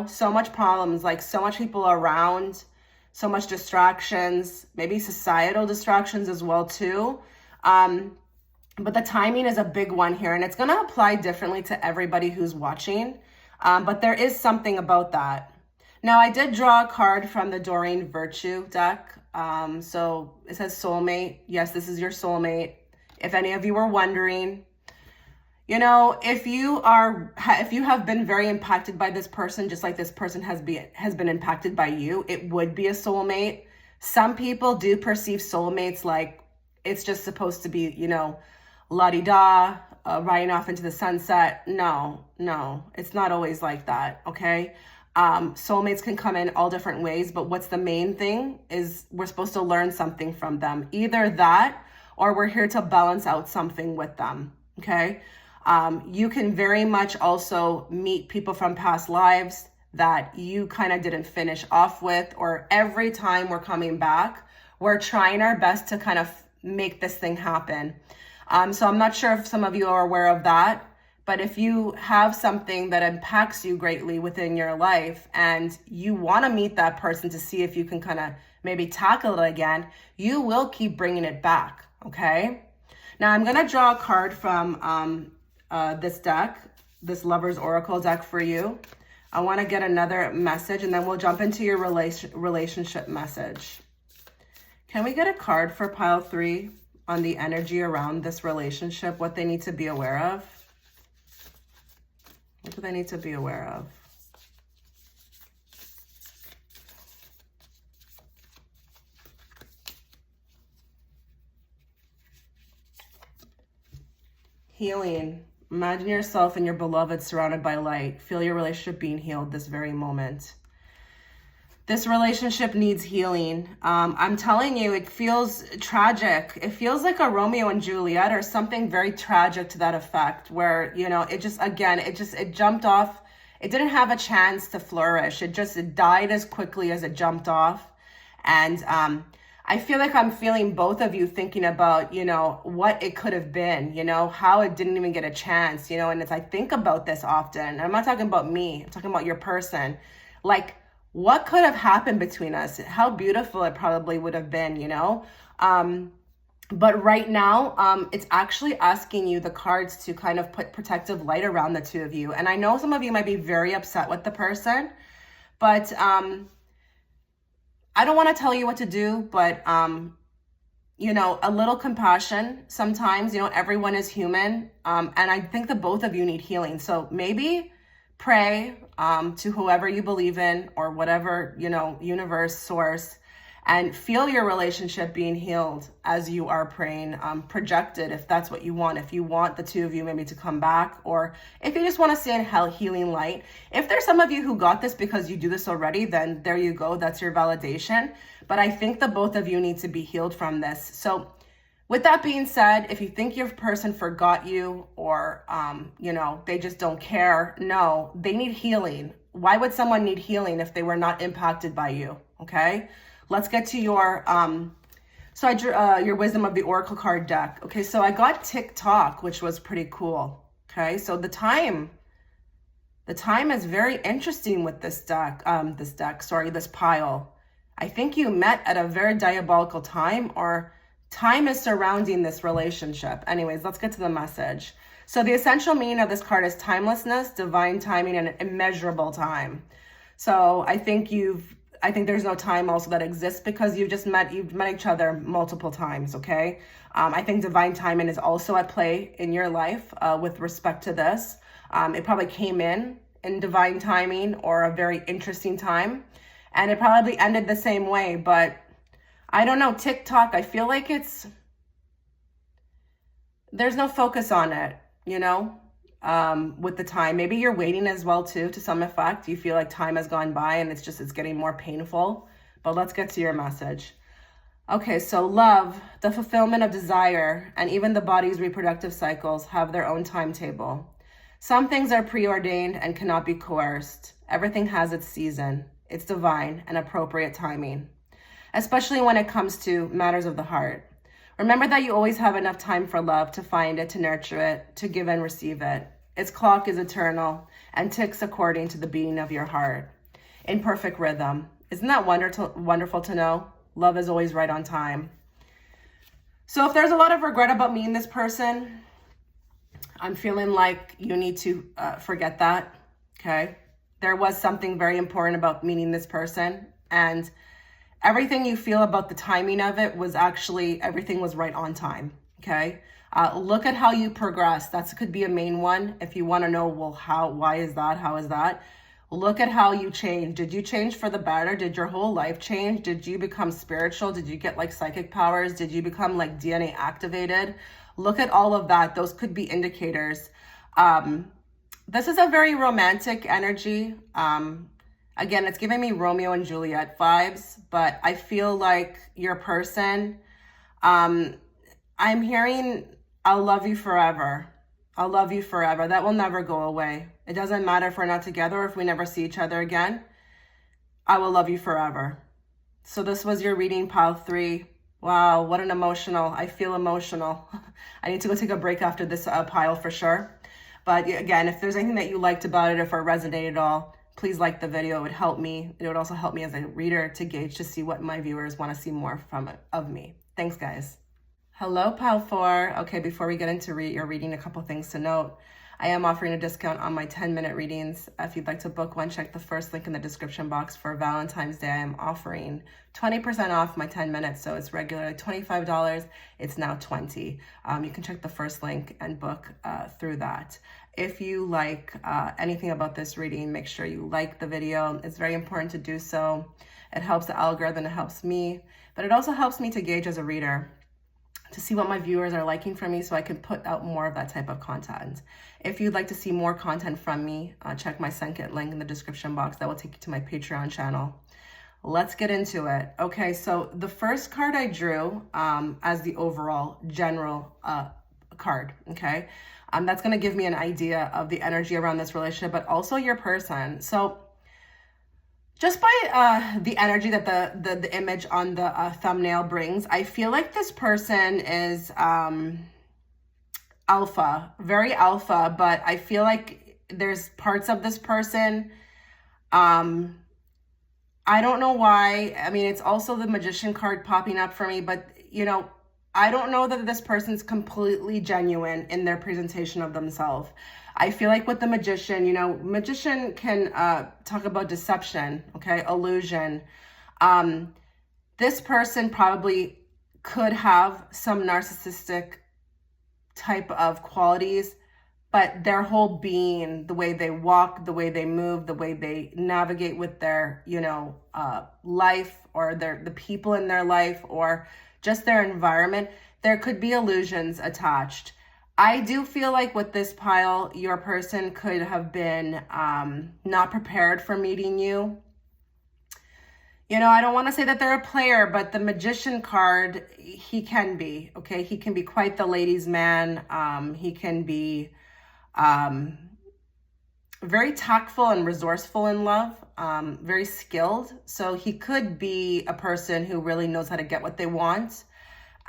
so much problems, like so much people around, so much distractions, maybe societal distractions as well too. But the timing is a big one here, and it's going to apply differently to everybody who's watching. But there is something about that. Now, I did draw a card from the Doreen Virtue deck. So it says soulmate. Yes, this is your soulmate. If any of you were wondering, if you have been very impacted by this person, just like this person has been impacted by you, it would be a soulmate. Some people do perceive soulmates like it's just supposed to be, la-di-da, riding off into the sunset. No, it's not always like that, okay? Soulmates can come in all different ways, but what's the main thing is we're supposed to learn something from them. Either that, or we're here to balance out something with them, okay? You can very much also meet people from past lives that you kind of didn't finish off with, or every time we're coming back, we're trying our best to kind of make this thing happen. So I'm not sure if some of you are aware of that. But if you have something that impacts you greatly within your life and you want to meet that person to see if you can kind of maybe tackle it again, you will keep bringing it back, okay? Now I'm going to draw a card from this deck, this Lover's Oracle deck for you. I want to get another message, and then we'll jump into your relationship message. Can we get a card for pile 3 on the energy around this relationship, what they need to be aware of? What do they need to be aware of? Healing. Imagine yourself and your beloved surrounded by light. Feel your relationship being healed this very moment. This relationship needs healing. I'm telling you, it feels tragic. It feels like a Romeo and Juliet or something very tragic to that effect, where, you know, it just, again, it jumped off. It didn't have a chance to flourish. It died as quickly as it jumped off. And I feel like I'm feeling both of you thinking about, you know, what it could have been, you know, how it didn't even get a chance, you know, and I think about this often. I'm not talking about me. I'm talking about your person. Like, what could have happened between us? How beautiful it probably would have been, you know? But right now, it's actually asking you, the cards, to kind of put protective light around the two of you. And I know some of you might be very upset with the person, but I don't want to tell you what to do, but, you know, a little compassion sometimes, you know, everyone is human. And I think the both of you need healing. So maybe pray to whoever you believe in, or whatever, you know, universe, source, and feel your relationship being healed as you are praying. Project it if that's what you want. If you want the two of you maybe to come back, or if you just want to see a healing light. If there's some of you who got this because you do this already, then there you go. That's your validation. But I think the both of you need to be healed from this. So with that being said, if you think your person forgot you, or, you know, they just don't care, no, they need healing. Why would someone need healing if they were not impacted by you? Okay, let's get to your, so I drew your Wisdom of the Oracle card deck. Okay, so I got TikTok, which was pretty cool. Okay, so the time is very interesting with this this pile. I think you met at a very diabolical time, or time is surrounding this relationship. Anyways, let's get to the message. So the essential meaning of this card is timelessness, divine timing, and immeasurable time. So I think there's no time also that exists, because you've met each other multiple times. Okay. I think divine timing is also at play in your life with respect to this. It probably came in divine timing, or a very interesting time, and it probably ended the same way, but I don't know, TikTok, I feel like there's no focus on it, you know, with the time. Maybe you're waiting as well too, to some effect. You feel like time has gone by and it's getting more painful. But let's get to your message. Okay, so love, the fulfillment of desire, and even the body's reproductive cycles have their own timetable. Some things are preordained and cannot be coerced. Everything has its season. It's divine and appropriate timing, especially when it comes to matters of the heart. Remember that you always have enough time for love, to find it, to nurture it, to give and receive it. Its clock is eternal and ticks according to the beating of your heart, in perfect rhythm. Isn't that wonderful to know? Love is always right on time. So if there's a lot of regret about meeting this person, I'm feeling like you need to forget that, okay? There was something very important about meeting this person, and everything you feel about the timing of it was actually, everything was right on time, okay? Look at how you progress. That could be a main one. If you want to know, well, why is that? How is that? Look at how you change. Did you change for the better? Did your whole life change? Did you become spiritual? Did you get like psychic powers? Did you become like DNA activated? Look at all of that. Those could be indicators. This is a very romantic energy. Again, it's giving me Romeo and Juliet vibes, but I feel like your person, I'm hearing, I'll love you forever. I'll love you forever. That will never go away. It doesn't matter if we're not together or if we never see each other again. I will love you forever. So this was your reading, pile 3. Wow, what an emotional, I feel emotional. I need to go take a break after this pile for sure. But again, if there's anything that you liked about it, if it resonated at all, please like the video. It would help me. It would also help me as a reader to gauge, to see what my viewers want to see more of me. Thanks, guys. Hello, pile 4. Okay, before we get into your reading, a couple things to note. I am offering a discount on my 10-minute readings. If you'd like to book one, check the first link in the description box. For Valentine's Day, I am offering 20% off my 10 minutes. So it's regularly $25. It's now $20. You can check the first link and book through that. If you like anything about this reading, make sure you like the video. It's very important to do so. It helps the algorithm, it helps me, but it also helps me to gauge as a reader, to see what my viewers are liking from me so I can put out more of that type of content. If you'd like to see more content from me, check my second link in the description box. That will take you to my Patreon channel. Let's get into it. Okay, so the first card I drew as the overall general card, okay? That's gonna give me an idea of the energy around this relationship, but also your person. So just by the energy that the image on the thumbnail brings, I feel like this person is alpha, very alpha, but I feel like there's parts of this person, I don't know why. I mean, it's also the Magician card popping up for me, but you know, I don't know that this person's completely genuine in their presentation of themselves. I feel like with the Magician, you know, Magician can talk about deception, okay, illusion. This person probably could have some narcissistic type of qualities, but their whole being, the way they walk, the way they move, the way they navigate with their, you know, life, or the people in their life, or just their environment, there could be illusions attached. I do feel like with this pile, your person could have been not prepared for meeting you. You know, I don't want to say that they're a player, but the Magician card, he can be, okay? He can be quite the ladies' man. He can be very tactful and resourceful in love, very skilled. So he could be a person who really knows how to get what they want.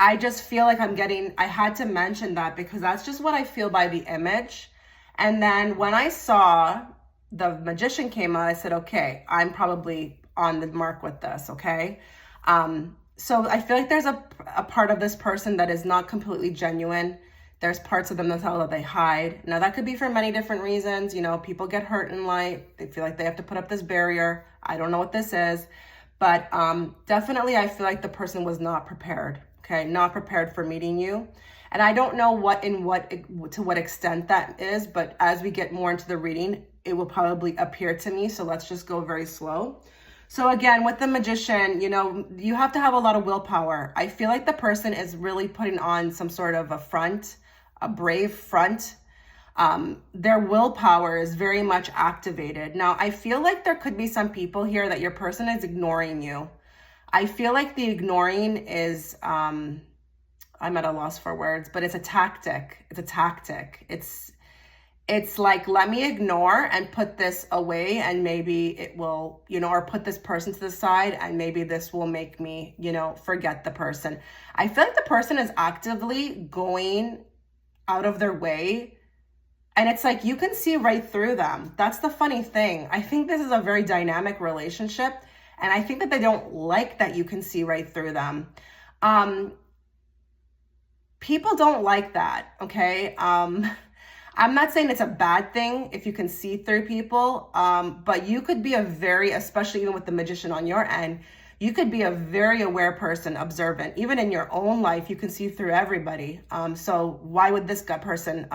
I just feel like I had to mention that because that's just what I feel by the image. And then when I saw the Magician came out, I said, okay, I'm probably on the mark with this, okay? So I feel like there's a part of this person that is not completely genuine. There's parts of themselves that they hide. Now that could be for many different reasons. You know, people get hurt in life. They feel like they have to put up this barrier. I don't know what this is, but definitely I feel like the person was not prepared. Okay, not prepared for meeting you. And I don't know to what extent that is, but as we get more into the reading, it will probably appear to me. So let's just go very slow. So again, with the Magician, you know, you have to have a lot of willpower. I feel like the person is really putting on some sort of a front, a brave front. Their willpower is very much activated. Now, I feel like there could be some people here that your person is ignoring you. I feel like the ignoring is, I'm at a loss for words, but it's a tactic. It's a tactic. It's like, let me ignore and put this away, and maybe it will, you know, or put this person to the side, and maybe this will make me, you know, forget the person. I feel like the person is actively going out of their way, and it's like you can see right through them. That's the funny thing. I think this is a very dynamic relationship. And I think that they don't like that you can see right through them. People don't like that, okay? I'm not saying it's a bad thing if you can see through people, but you could be especially even with the Magician on your end, you could be a very aware person, observant. Even in your own life, you can see through everybody. So why would this person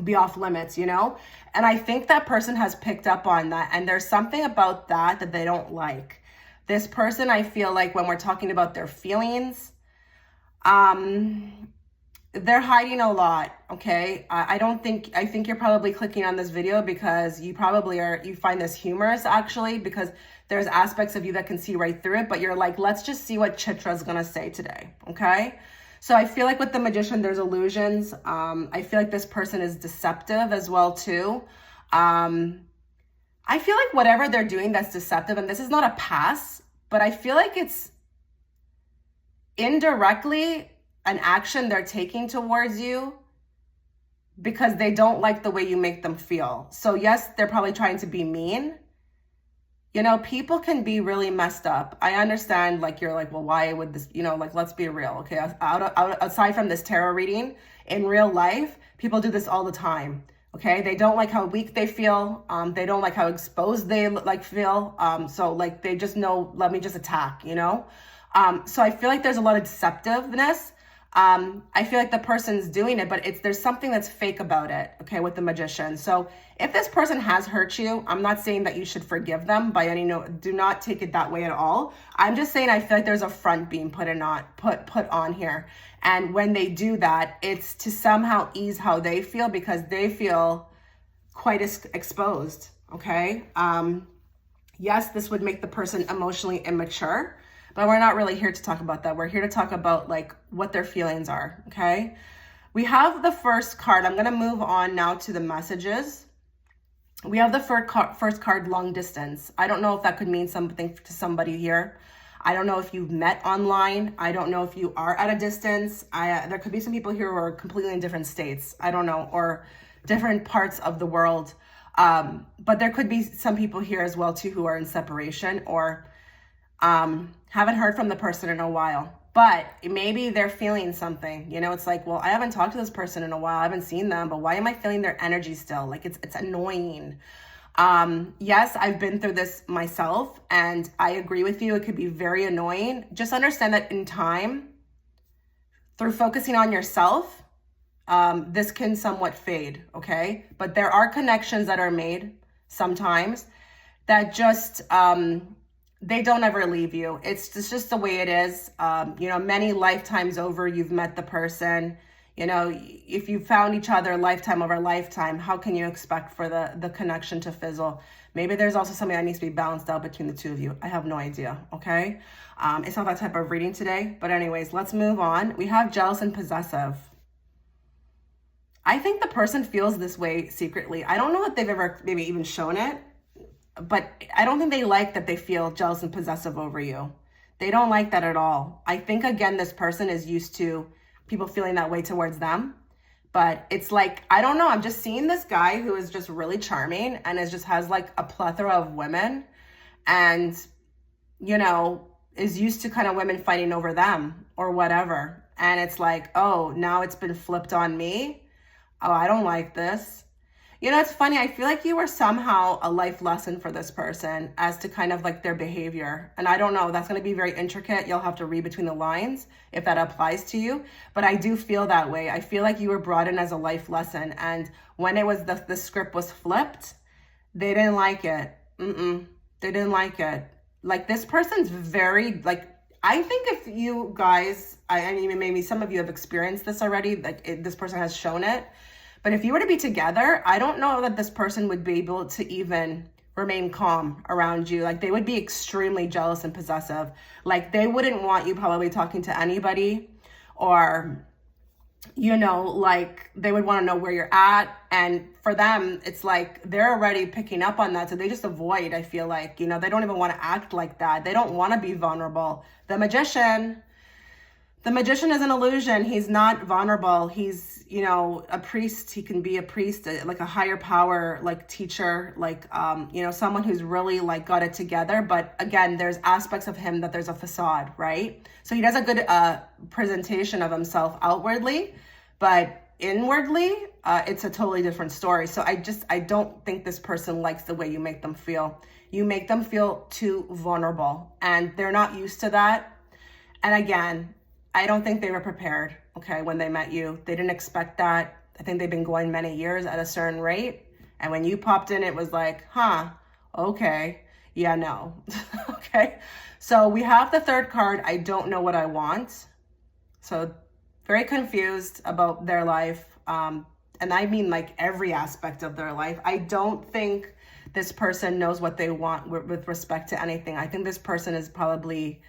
be off limits, you know? And I think that person has picked up on that, and there's something about that they don't like. This person, I feel like when we're talking about their feelings, they're hiding a lot, okay? I think you're probably clicking on this video because you find this humorous actually, because there's aspects of you that can see right through it, but you're like, let's just see what Chitra's gonna say today, okay? So I feel like with the Magician, there's illusions. I feel like this person is deceptive as well too. I feel like whatever they're doing that's deceptive, and this is not a pass, but I feel like it's indirectly an action they're taking towards you because they don't like the way you make them feel. So yes, they're probably trying to be mean. You know, people can be really messed up. I understand, like, you're like, well, why would this, you know, like, let's be real, okay? Aside from this tarot reading, in real life, people do this all the time. Okay, they don't like how weak they feel. They don't like how exposed they like feel. So like they just know, let me just attack, you know? So I feel like there's a lot of deceptiveness. I feel like the person's doing it, but there's something that's fake about it, okay, with the Magician. So if this person has hurt you, I'm not saying that you should forgive them by any no, do not take it that way at all. I'm just saying I feel like there's a front being put on here. And when they do that, it's to somehow ease how they feel because they feel quite exposed, okay? Yes, this would make the person emotionally immature, but we're not really here to talk about that. We're here to talk about like what their feelings are, okay? We have the first card. I'm gonna move on now to the messages. We have the first card, long distance. I don't know if that could mean something to somebody here. I don't know if you've met online. I don't know if you are at a distance. There could be some people here who are completely in different states. I don't know, or different parts of the world. But there could be some people here as well too who are in separation or haven't heard from the person in a while. But maybe they're feeling something. You know, it's like, well, I haven't talked to this person in a while. I haven't seen them, but why am I feeling their energy still? Like it's annoying. Yes, I've been through this myself and I agree with you. It could be very annoying. Just understand that in time, through focusing on yourself, this can somewhat fade, okay? But there are connections that are made sometimes that just, they don't ever leave you. It's just the way it is. You know, many lifetimes over, you've met the person. You know, if you found each other lifetime over lifetime, how can you expect for the connection to fizzle? Maybe there's also something that needs to be balanced out between the two of you. I have no idea, okay? It's not that type of reading today. But anyways, let's move on. We have jealous and possessive. I think the person feels this way secretly. I don't know if they've ever maybe even shown it, but I don't think they like that they feel jealous and possessive over you. They don't like that at all. I think, again, this person is used to people feeling that way towards them. But it's like, I don't know, I'm just seeing this guy who is just really charming and just has like a plethora of women and, you know, is used to kind of women fighting over them or whatever. And it's like, oh, now it's been flipped on me. Oh, I don't like this. You know, it's funny. I feel like you were somehow a life lesson for this person as to kind of like their behavior. And I don't know, that's going to be very intricate. You'll have to read between the lines if that applies to you. But I do feel that way. I feel like you were brought in as a life lesson. And when it was the script was flipped, they didn't like it. They didn't like it. Like this person's very like, I think if you guys, I mean, maybe some of you have experienced this already, like this person has shown it. But if you were to be together, I don't know that this person would be able to even remain calm around you. Like they would be extremely jealous and possessive. Like they wouldn't want you probably talking to anybody or, you know, like they would want to know where you're at. And for them, it's like they're already picking up on that. So they just avoid, I feel like, you know, they don't even want to act like that. They don't want to be vulnerable. The magician is an illusion. He's not vulnerable. He's, you know, a priest. He can be a priest, like a higher power, like teacher, like, you know, someone who's really like got it together. But again, there's aspects of him that there's a facade, right? So he does a good presentation of himself outwardly, but inwardly, it's a totally different story. So I don't think this person likes the way you make them feel. You make them feel too vulnerable and they're not used to that. And again, I don't think they were prepared, okay, when they met you. They didn't expect that. I think they've been going many years at a certain rate. And when you popped in, it was like, huh, okay, yeah, no, okay. So we have the third card, I don't know what I want. So very confused about their life. And I mean like every aspect of their life. I don't think this person knows what they want with respect to anything. I think this person is probably,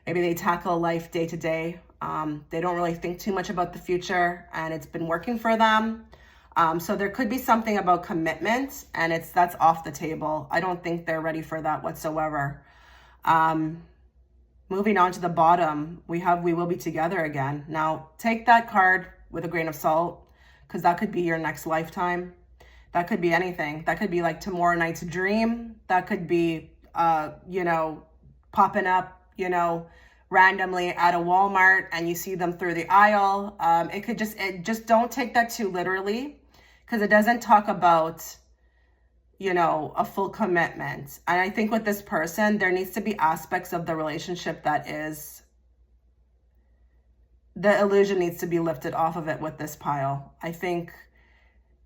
maybe they tackle life day to day. They don't really think too much about the future and it's been working for them. So there could be something about commitment and that's off the table. I don't think they're ready for that whatsoever. Moving on to the bottom, we have We Will Be Together Again. Now take that card with a grain of salt because that could be your next lifetime. That could be anything. That could be like tomorrow night's dream. That could be, you know, popping up, you know, randomly at a Walmart and you see them through the aisle. It just don't take that too literally because it doesn't talk about, you know, a full commitment. And I think with this person, there needs to be aspects of the relationship that is, the illusion needs to be lifted off of it with this pile. I think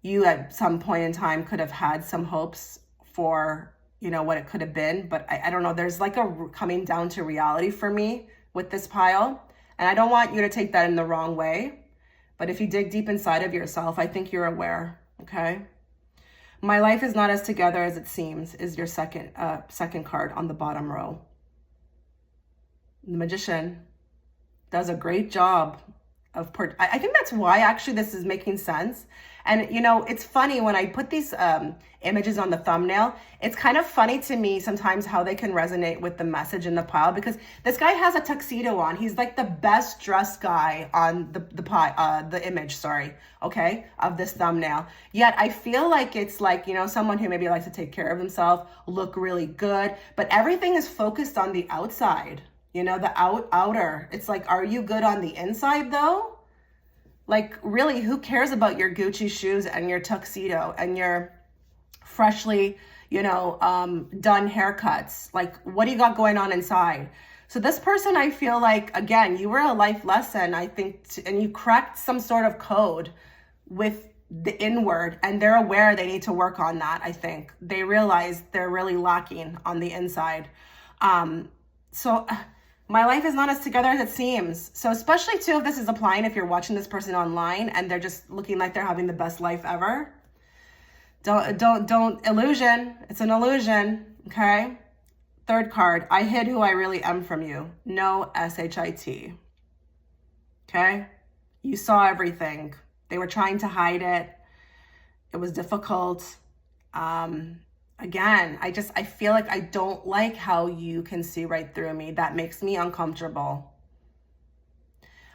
you at some point in time could have had some hopes for, you know, what it could have been, but I don't know. There's like a coming down to reality for me with this pile. And I don't want you to take that in the wrong way. But if you dig deep inside of yourself, I think you're aware, okay? My life is not as together as it seems is your second card on the bottom row. The Magician does a great job of, I think that's why actually this is making sense. And, you know, it's funny when I put these images on the thumbnail, it's kind of funny to me sometimes how they can resonate with the message in the pile, because this guy has a tuxedo on. He's like the best dressed guy on the image, sorry, okay, of this thumbnail. Yet I feel like it's like, you know, someone who maybe likes to take care of himself, look really good, but everything is focused on the outside, you know, the outer. It's like, are you good on the inside though? Like, really, who cares about your Gucci shoes and your tuxedo and your freshly, you know, done haircuts? Like, what do you got going on inside? So this person, I feel like, again, you were a life lesson, I think, and you cracked some sort of code with the inward, and they're aware they need to work on that, I think. They realize they're really lacking on the inside. So my life is not as together as it seems. So especially too, if this is applying, if you're watching this person online and they're just looking like they're having the best life ever. Don't illusion. It's an illusion. Okay. Third card. I hid who I really am from you. No SHIT. Okay. You saw everything. They were trying to hide it. It was difficult. Again, I feel like I don't like how you can see right through me. That makes me uncomfortable.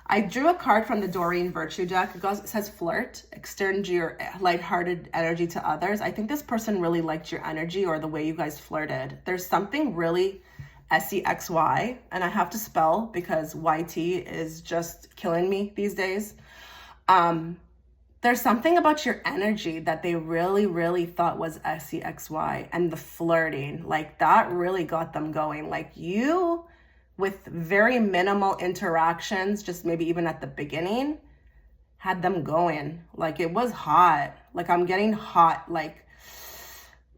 I drew a card from the Doreen Virtue deck. It says flirt, extend your lighthearted energy to others. I think this person really liked your energy or the way you guys flirted. There's something really SEXY, and I have to spell because YT is just killing me these days. There's something about your energy that they really, really thought was SEXY, and the flirting, like that really got them going. Like you, with very minimal interactions, just maybe even at the beginning, had them going. Like it was hot. Like I'm getting hot, like,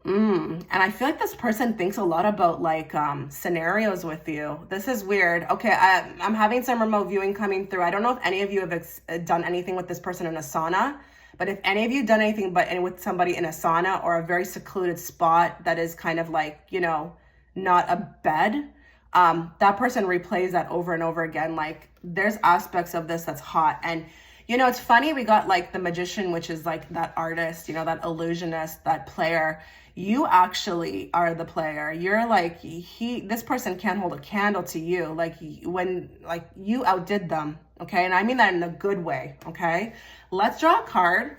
and I feel like this person thinks a lot about like scenarios with you. This is weird. Okay, I'm having some remote viewing coming through. I don't know if any of you have done anything with this person in a sauna, but if any of you done anything with somebody in a sauna or a very secluded spot that is kind of like, you know, not a bed, that person replays that over and over again. Like there's aspects of this that's hot. And you know, it's funny, we got like the Magician, which is like that artist, you know, that illusionist, that player. You actually are the player. You're like, this person can't hold a candle to you. Like when, like you outdid them. Okay. And I mean that in a good way. Okay. Let's draw a card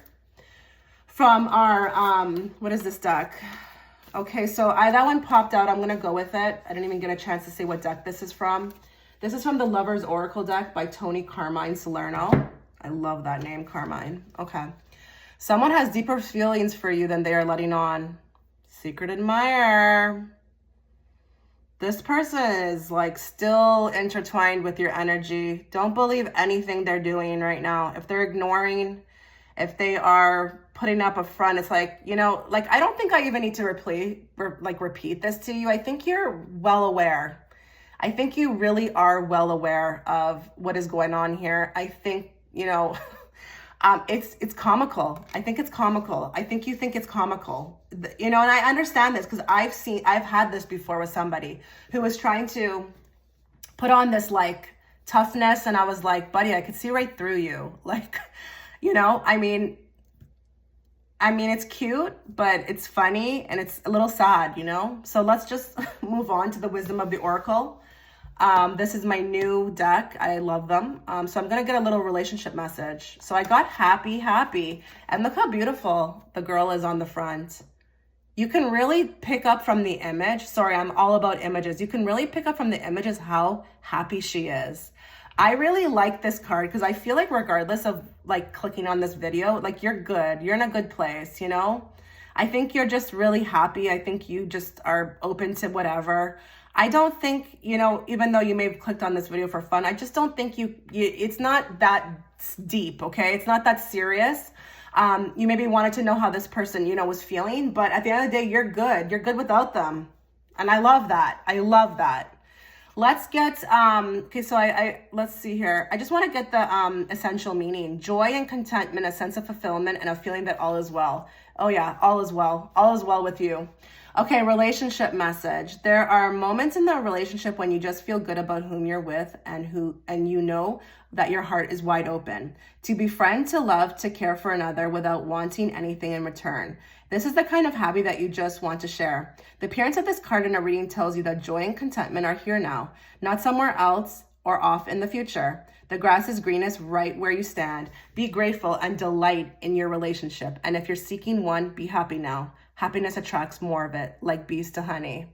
from our, what is this deck? Okay. So that one popped out. I'm going to go with it. I didn't even get a chance to say what deck this is from. This is from the Lover's Oracle deck by Tony Carmine Salerno. I love that name, Carmine. Okay. Someone has deeper feelings for you than they are letting on. Secret admirer. This person is like still intertwined with your energy. Don't believe anything they're doing right now. If they're ignoring, if they are putting up a front, it's like, you know, like I don't think I even need to repeat this to you. I think you're well aware. I think you really are well aware of what is going on here. I think, you know, it's comical. I think it's comical. I think you think it's comical, you know, and I understand this because I've had this before with somebody who was trying to put on this like toughness. And I was like, buddy, I could see right through you. Like, you know, I mean, it's cute, but it's funny and it's a little sad, you know? So let's just move on to the wisdom of the Oracle. This is my new deck. I love them. So I'm going to get a little relationship message. So I got happy. And look how beautiful the girl is on the front. You can really pick up from the image. Sorry, I'm all about images. You can really pick up from the images how happy she is. I really like this card because I feel like regardless of like clicking on this video, like you're good. You're in a good place, you know? I think you're just really happy. I think you just are open to whatever. I don't think, you know, even though you may have clicked on this video for fun, I just don't think it's not that deep, okay? It's not that serious. You maybe wanted to know how this person, you know, was feeling, but at the end of the day, you're good. You're good without them. And I love that. I love that. Let's get, okay, so let's see here. I just want to get the essential meaning. Joy and contentment, a sense of fulfillment, and a feeling that all is well. Oh yeah, all is well. All is well with you. Okay, relationship message. There are moments in the relationship when you just feel good about whom you're with and you know that your heart is wide open. To befriend, to love, to care for another without wanting anything in return. This is the kind of happy that you just want to share. The appearance of this card in a reading tells you that joy and contentment are here now, not somewhere else or off in the future. The grass is greenest right where you stand. Be grateful and delight in your relationship. And if you're seeking one, be happy now. Happiness attracts more of it, like bees to honey.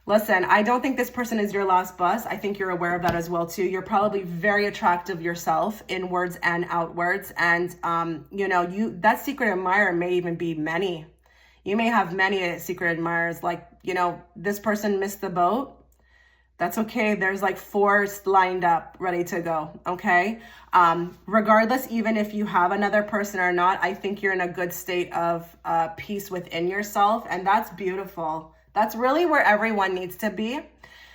Listen, I don't think this person is your last bus. I think you're aware of that as well too. You're probably very attractive yourself, inwards and outwards. And you know, that secret admirer may even be many. You may have many secret admirers. Like, you know, this person missed the boat. That's okay. There's like 4 lined up, ready to go. Okay. Regardless, even if you have another person or not, I think you're in a good state of peace within yourself. And that's beautiful. That's really where everyone needs to be,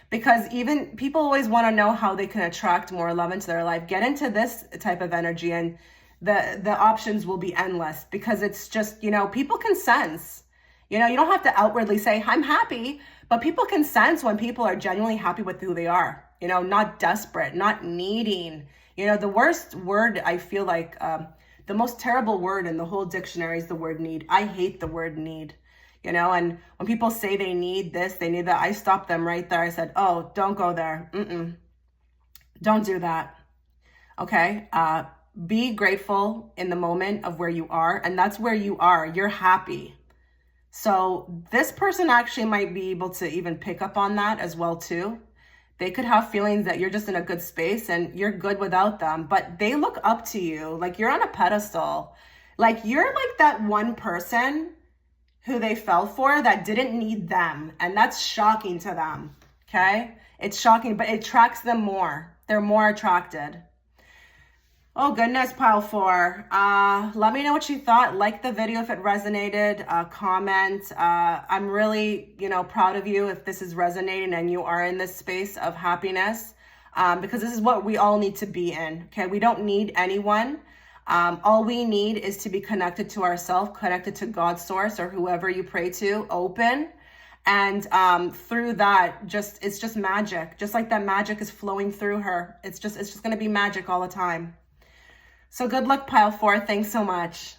because even people always want to know how they can attract more love into their life. Get into this type of energy and the options will be endless, because it's just, you know, people can sense, you know, you don't have to outwardly say I'm happy, but people can sense when people are genuinely happy with who they are, you know, not desperate, not needing. You know, the worst word, I feel like the most terrible word in the whole dictionary is the word need. I hate the word need. You know, and when people say they need this, they need that, I stopped them right there. I said, oh, don't go there. Don't do that. Okay. Be grateful in the moment of where you are. And that's where you are. You're happy. So this person actually might be able to even pick up on that as well too. They could have feelings that you're just in a good space and you're good without them, but they look up to you. Like you're on a pedestal. Like you're like that one person who they fell for that didn't need them. And that's shocking to them, okay? It's shocking, but it attracts them more. They're more attracted. Oh goodness, pile 4. Let me know what you thought. Like the video if it resonated, comment. I'm really, you know, proud of you if this is resonating and you are in this space of happiness, because this is what we all need to be in, okay? We don't need anyone. All we need is to be connected to ourselves, connected to God's source or whoever you pray to, open. And through that, it's just magic. Just like that magic is flowing through her. It's just going to be magic all the time. So good luck, pile 4. Thanks so much.